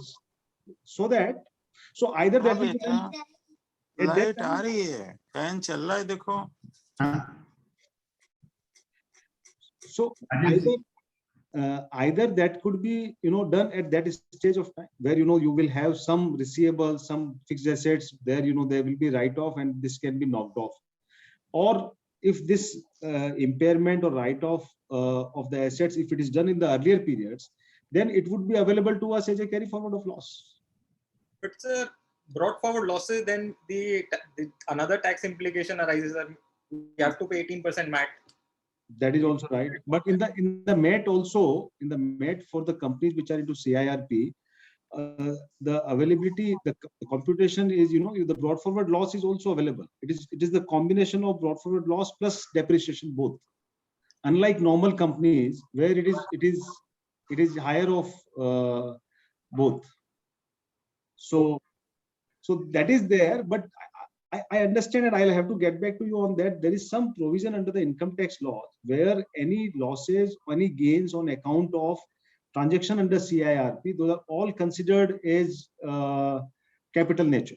so either that will be done. Light आ रही है, fan चल रहा है, देखो. So either that could be done at that stage of time where you will have some receivables, some fixed assets there, there will be write off and this can be knocked off. Or if this impairment or write off of the assets, if it is done in the earlier periods, then it would be available to us as a carry forward of loss. But sir, brought forward losses, then the another tax implication arises. You have to pay 18% MAT. That is also right. But in the MAT also, in the MAT for the companies which are into CIRP, the availability, the computation is, the brought forward loss is also available. It is the combination of brought forward loss plus depreciation both. Unlike normal companies where it is higher of both. So that is there, but I understand, and I'll have to get back to you on that. There is some provision under the income tax laws where any losses, any gains on account of transaction under CIRP, those are all considered as capital nature.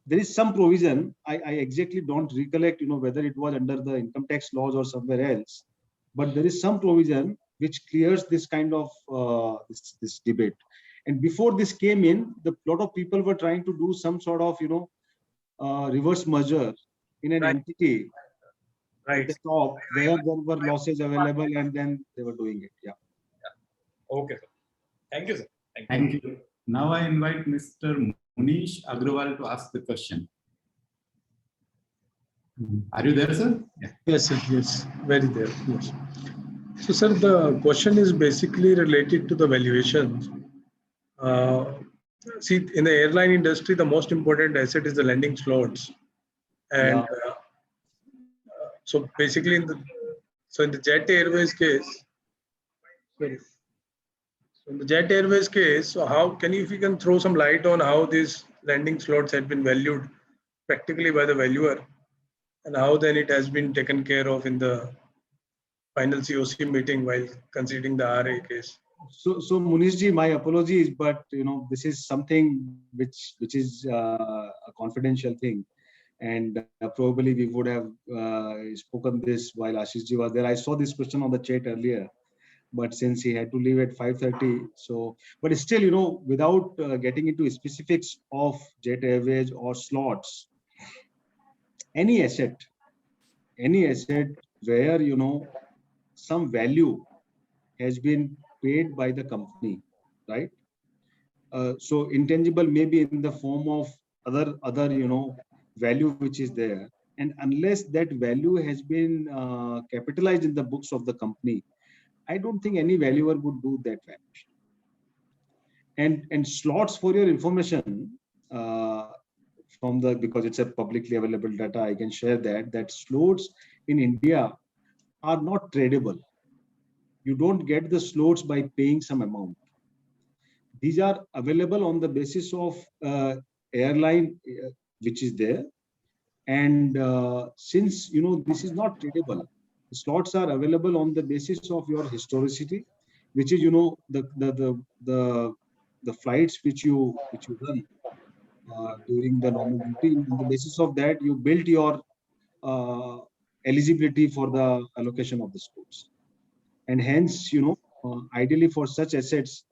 There is some provision. I exactly don't recollect, whether it was under the income tax laws or somewhere else, but there is some provision which clears this kind of this debate. And before this came in, the lot of people were trying to do some sort of reverse merger in an entity at the top where there were losses available, and then they were doing it. Yeah. Okay, sir. Thank you, sir. Thank you. Now I invite Mr. Munish Agrawal to ask the question. Are you there, sir? Yeah. Yes, sir. Yes, very there. Yes. So, sir, the question is basically related to the valuations. See, in the airline industry, the most important asset is the landing slots, and so basically, in the Jet Airways case, so how can you, if you can throw some light on how these landing slots had been valued practically by the valuer, and how then it has been taken care of in the final COC meeting while considering the RA case. So Munish ji, my apologies, but this is something which is a confidential thing, and probably we would have spoken this while Ashish ji was there. I saw this question on the chat earlier, but since he had to leave at 5:30, so but still, without getting into specifics of Jet Airways or slots, any asset where some value has been paid by the company, right? So intangible may be in the form of other value which is there, and unless that value has been capitalized in the books of the company, I don't think any valuer would do that valuation. And slots, for your information, because it's a publicly available data, I can share that slots in India are not tradable. You don't get the slots by paying some amount. These are available on the basis of airline which is there, and since this is not tradable, the slots are available on the basis of your historicity, which is the flights which you run during the normal duty. On the basis of that, you build your eligibility for the allocation of the slots. And hence, ideally for such assets,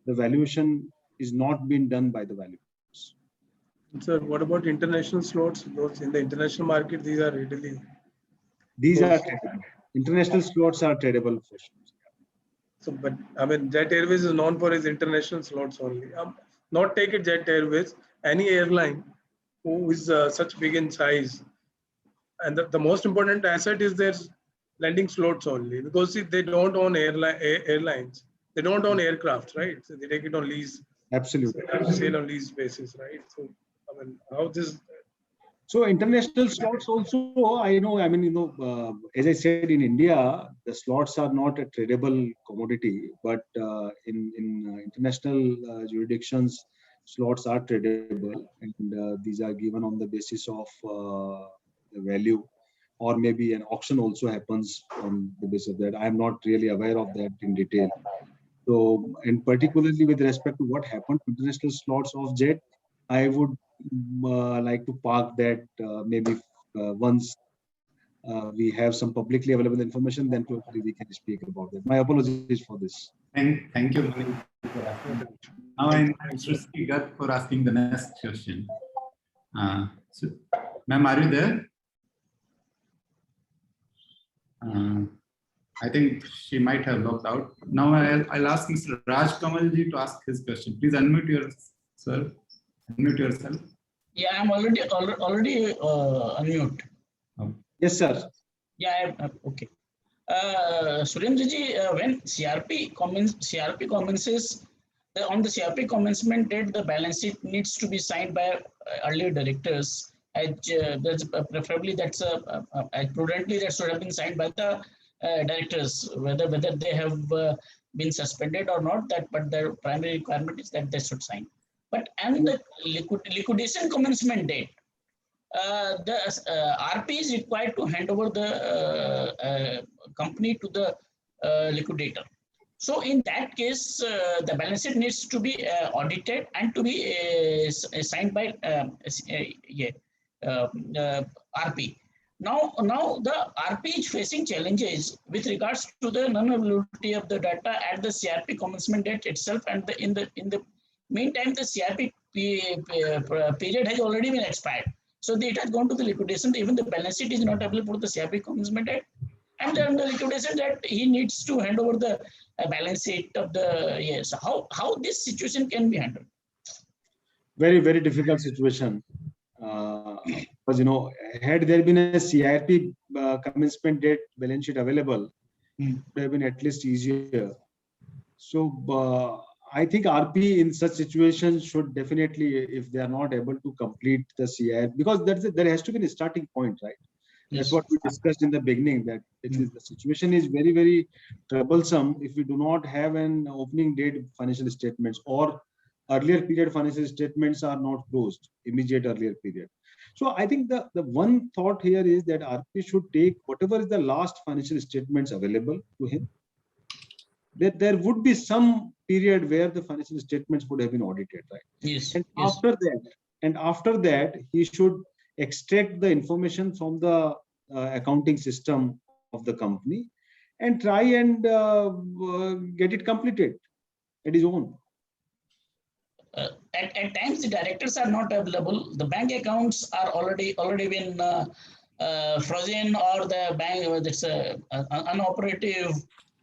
the valuation is not being done by the valuers. Sir, what about international slots? Those in the international market, these are readily. These are tradable. International slots are tradable for sure. So, but I mean, Jet Airways is known for its international slots only. Not take it Jet Airways, any airline who is such big in size, and the most important asset is their landing slots only, because see, they don't own airlines, they don't own aircraft, right? So they take it on lease. Absolutely. So sale on lease basis, right? So I mean, how this? So international slots also, I know. I mean, as I said, in India, the slots are not a tradable commodity, but in international jurisdictions, slots are tradable, and these are given on the basis of the value, or maybe an auction also happens on the basis of that. I am not really aware of that in detail. So, and particularly with respect to what happened to international slots of Jet, I would like to park that maybe once we have some publicly available information, then probably we can speak about it. My apologies for this. Thank you. Now I invite Srishti Garg for asking the next question. So, ma'am, are you there? I think she might have logged out. Now I'll ask Mr. Raj Kamalji to ask his question. Please unmute yourself. Unmute yourself. Yeah, I'm already unmute. Yes, sir. Yeah, okay. Surendra ji, when CRP commences, on the CRP commencement date, the balance sheet needs to be signed by earlier directors. Preferably, that's prudently that should have been signed by the directors, whether they have been suspended or not. But the primary requirement is that they should sign. But and the liquidation commencement date, the RP is required to hand over the company to the liquidator. So in that case, the balance sheet needs to be audited and to be signed by RP. Now the RP is facing challenges with regards to the non-availability of the data at the CRP commencement date itself, and in the meantime, the CRP period has already been expired. So it has gone to the liquidation. Even the balance sheet is not available for the CRP commencement date, and then the liquidation that he needs to hand over the balance sheet of the years. How this situation can be handled? Very, very difficult situation. Because had there been a CRP commencement date balance sheet available, it would have been at least easier. So I think RP in such situations should definitely, if they are not able to complete the CRP, because there has to be a starting point, right? That's what we discussed in the beginning, that the situation is very, very troublesome if we do not have an opening date financial statements, or earlier period financial statements are not closed, immediate earlier period. So I think the one thought here is that RP should take whatever is the last financial statements available to him. There would be some period where the financial statements would have been audited, right? Yes. And after that, he should extract the information from the accounting system of the company and try and get it completed at his own. At times the directors are not available. The bank accounts are already been frozen, or the bank that's unoperative,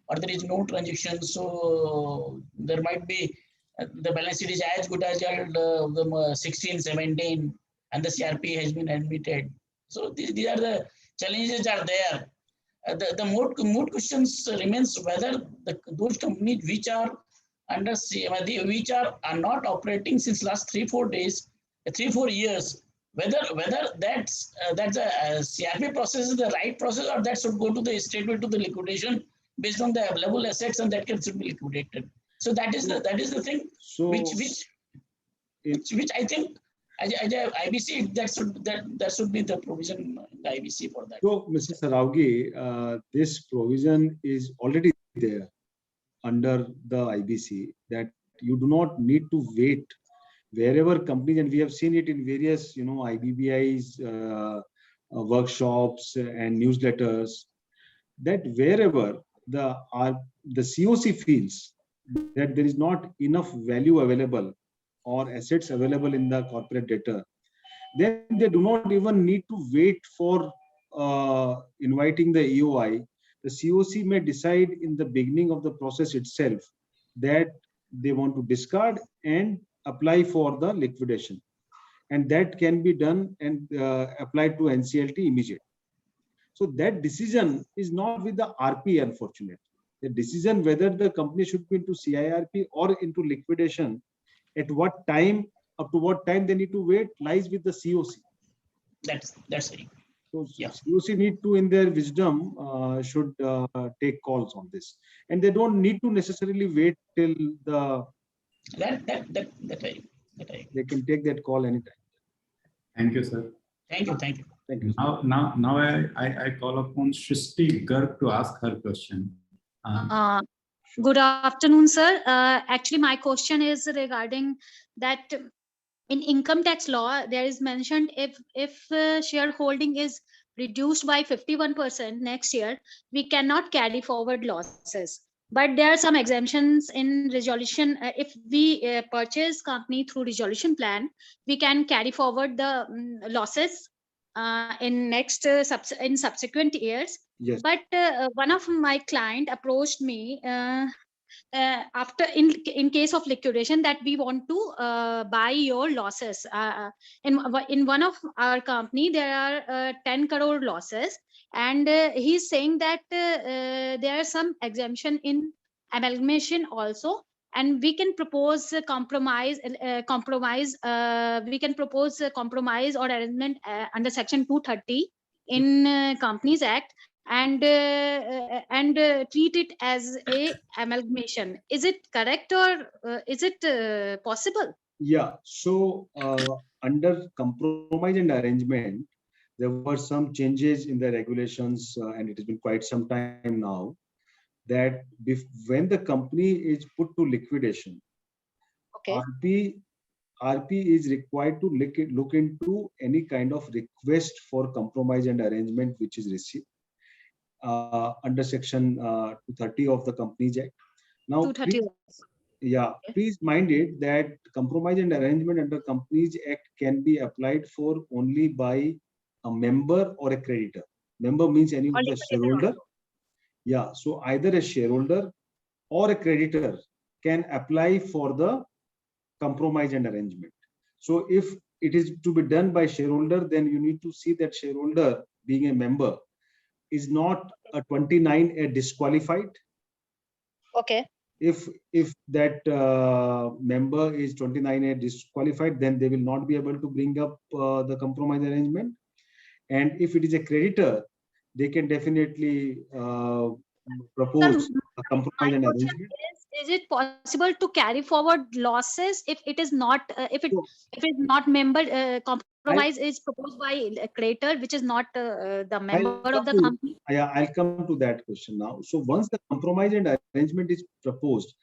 or there is no transaction. So there might be the balance sheet is as good as the 16, 17, and the CRP has been admitted. So these are the challenges are there. The moot questions remains whether those companies which are under which are not operating since last 3-4 years, whether that's the CRP process is the right process, or that should go to the straightway to the liquidation based on the available assets, and that should be liquidated. So that is the thing. So which I think as IBC that should be the provision in the IBC for that. So Mr. Saraogi, this provision is already there under the IBC, that you do not need to wait wherever companies, and we have seen it in various IBBI's workshops and newsletters, that wherever the COC feels that there is not enough value available or assets available in the corporate debtor, then they do not even need to wait for inviting the EOI. The COC may decide in the beginning of the process itself that they want to discard and apply for the liquidation, and that can be done and applied to NCLT immediately. So that decision is not with the RP, unfortunately. The decision whether the company should be into CIRP or into liquidation, at what time, up to what time they need to wait, lies with the COC. That's it. So COC need to, in their wisdom, should take calls on this, and they don't need to necessarily wait till the. They can take that call anytime. Thank you, sir. Thank you. Thank you. Now I call upon Shrishti Garg to ask her question. Good afternoon, sir. Actually, my question is regarding that in income tax law, there is mentioned if shareholding is reduced by 51% next year, we cannot carry forward losses. But there are some exemptions in resolution. If we purchase company through resolution plan, we can carry forward the losses in in subsequent years. Yes. But one of my client approached me after in case of liquidation that we want to buy your losses. In one of our company there are 10 crore losses, and he's saying that there are some exemption in amalgamation also, and we can propose a compromise. We can propose a compromise or arrangement under section 230 in Companies Act, and treat it as a amalgamation. Is it correct, or is it possible? Yeah. So under compromise and arrangement, there were some changes in the regulations, and it has been quite some time now, that when the company is put to liquidation, Okay. RP is required to look into any kind of request for compromise and arrangement which is received under section 230 of the Companies Act. Now, 230. please mind it that compromise and arrangement under Companies Act can be applied for only by a member or a creditor. Member means any of the shareholder. Yeah, so either a shareholder or a creditor can apply for the compromise and arrangement. So if it is to be done by shareholder, then you need to see that shareholder, being a member, is not a 29A disqualified. Okay. If that member is 29A disqualified, then they will not be able to bring up the compromise arrangement. And if it is a creditor, they can definitely propose a compromise and arrangement. Is it possible to carry forward losses if it is not if it is not member compromise is proposed by a creditor, which is not the member of the company? Yeah, I'll come to that question now. So once the compromise and arrangement is proposed,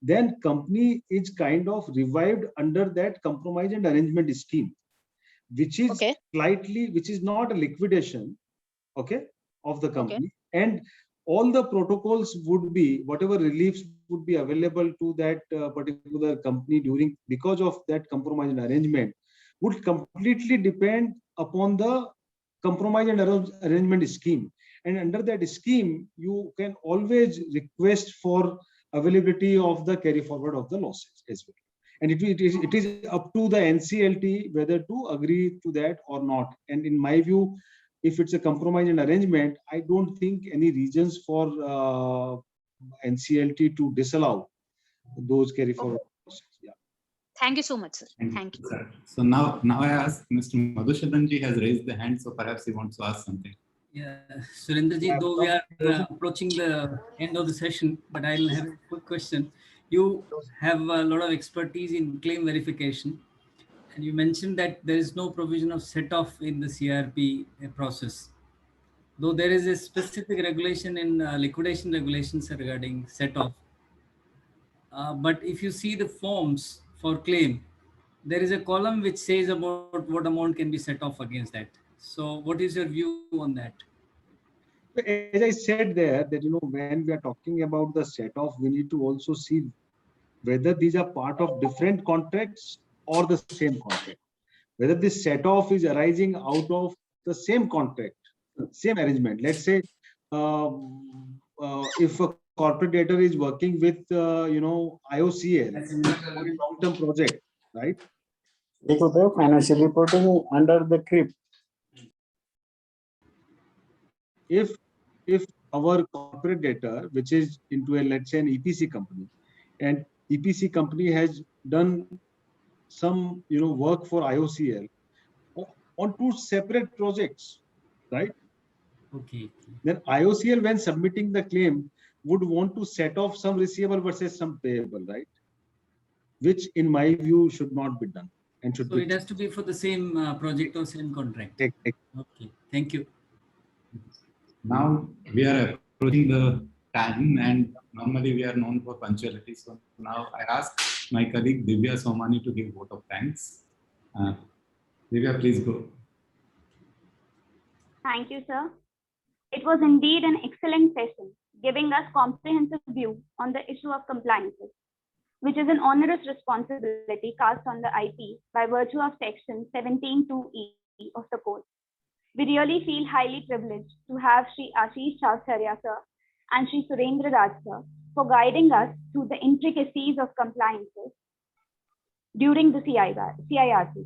then company is kind of revived under that compromise and arrangement scheme, which is which is not a liquidation, of the company. And all the protocols would be, whatever reliefs would be available to that particular company because of that compromise and arrangement would completely depend upon the compromise and arrangement scheme. And under that scheme, you can always request for availability of the carry forward of the losses as well. And it is up to the NCLT whether to agree to that or not. And in my view, if it's a compromise and arrangement, I don't think any reasons for NCLT to disallow those carry forward. Yeah. Thank you so much, sir. Thank you. Sir. So now I ask Mr. Madhusudhanji has raised the hand, so perhaps he wants to ask something. Yeah, Surendraji, though we are approaching the end of the session, but I'll have a quick question. You have a lot of expertise in claim verification. And you mentioned that there is no provision of set-off in the CRP process, though there is a specific regulation in liquidation regulations regarding set-off. But if you see the forms for claim, there is a column which says about what amount can be set off against that. So what is your view on that? As I said there, that when we are talking about the set-off, we need to also see whether these are part of different contracts or the same contract, whether this set-off is arising out of the same contract, same arrangement. Let's say if a corporate debtor is working with IOCL for a long-term project, right? They could have financial reporting under the CRIP. If our corporate debtor, which is into let's say an EPC company, and EPC company has done some work for IOCL on two separate projects, right? Okay. Then IOCL, when submitting the claim, would want to set off some receivable versus some payable, right? Which, in my view, should not be done. And should so it has to be for the same project or same contract. Okay. Thank you. Now we are approaching the time, and normally we are known for punctuality. So now I ask my colleague Divya Somani to give vote of thanks. Divya, please go. Thank you, sir. It was indeed an excellent session, giving us comprehensive view on the issue of compliances, which is an onerous responsibility cast on the IP by virtue of section 17(2)(e) of the code. We really feel highly privileged to have Sri Ashish Chowsaria sir and Sri Surendra Raj sir for guiding us through the intricacies of compliances during the CIRP.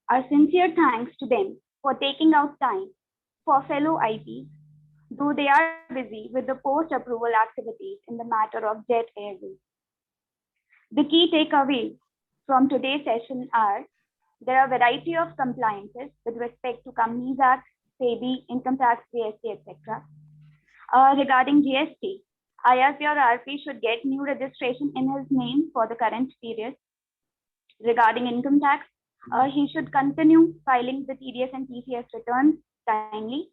Our sincere thanks to them for taking out time for fellow IPs, though they are busy with the post-approval activities in the matter of Jet Airways. The key takeaways from today's session are: there are a variety of compliances with respect to Companies Act, SEBI, Income Tax, GST, etc. Regarding GST, IRP or RP should get new registration in his name for the current period. Regarding income tax, 1 lakh rupees is the maximum limit for the 5 years. Regarding GST, IRP or RP should get new registration in his name for the current period. Regarding GST, IRP or RP should get new registration in his name for the current period. Regarding income tax, 1 lakh rupees is the maximum limit for the 5 years. he should continue filing the TDS and TCS returns timely.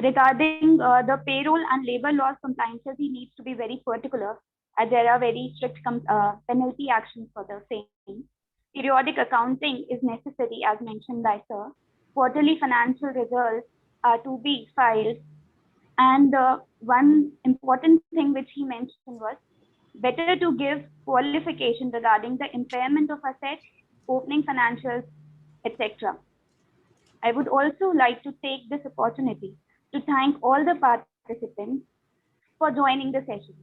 Regarding the payroll and labor laws compliances, he needs to be very particular, as there are very strict penalty actions for the same. Periodic accounting is necessary, as mentioned by Sir. Quarterly financial results are to be filed. And one important thing which he mentioned was better to give qualification regarding the impairment of assets, opening financials, etc. I would also like to take this opportunity to thank all the participants for joining the session.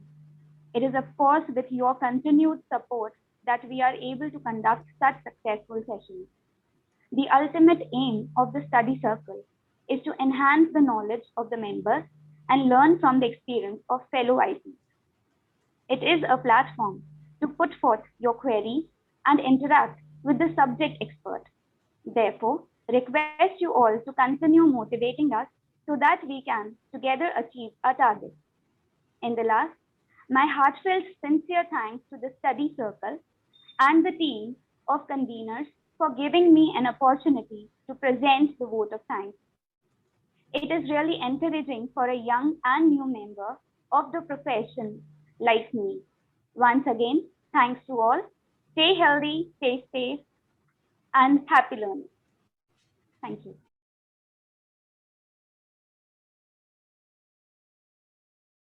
It is, of course, with your continued support that we are able to conduct such successful sessions. The ultimate aim of the study circle is to enhance the knowledge of the members and learn from the experience of fellow IPs. It is a platform to put forth your queries and interact with the subject expert. Therefore, request you all to continue motivating us so that we can together achieve our targets. In the last, my heartfelt sincere thanks to the study circle and the team of conveners for giving me an opportunity to present the vote of thanks. It is really encouraging for a young and new member of the profession like me. Once again, thanks to all. Stay healthy, stay safe, and happy learning. Thank you.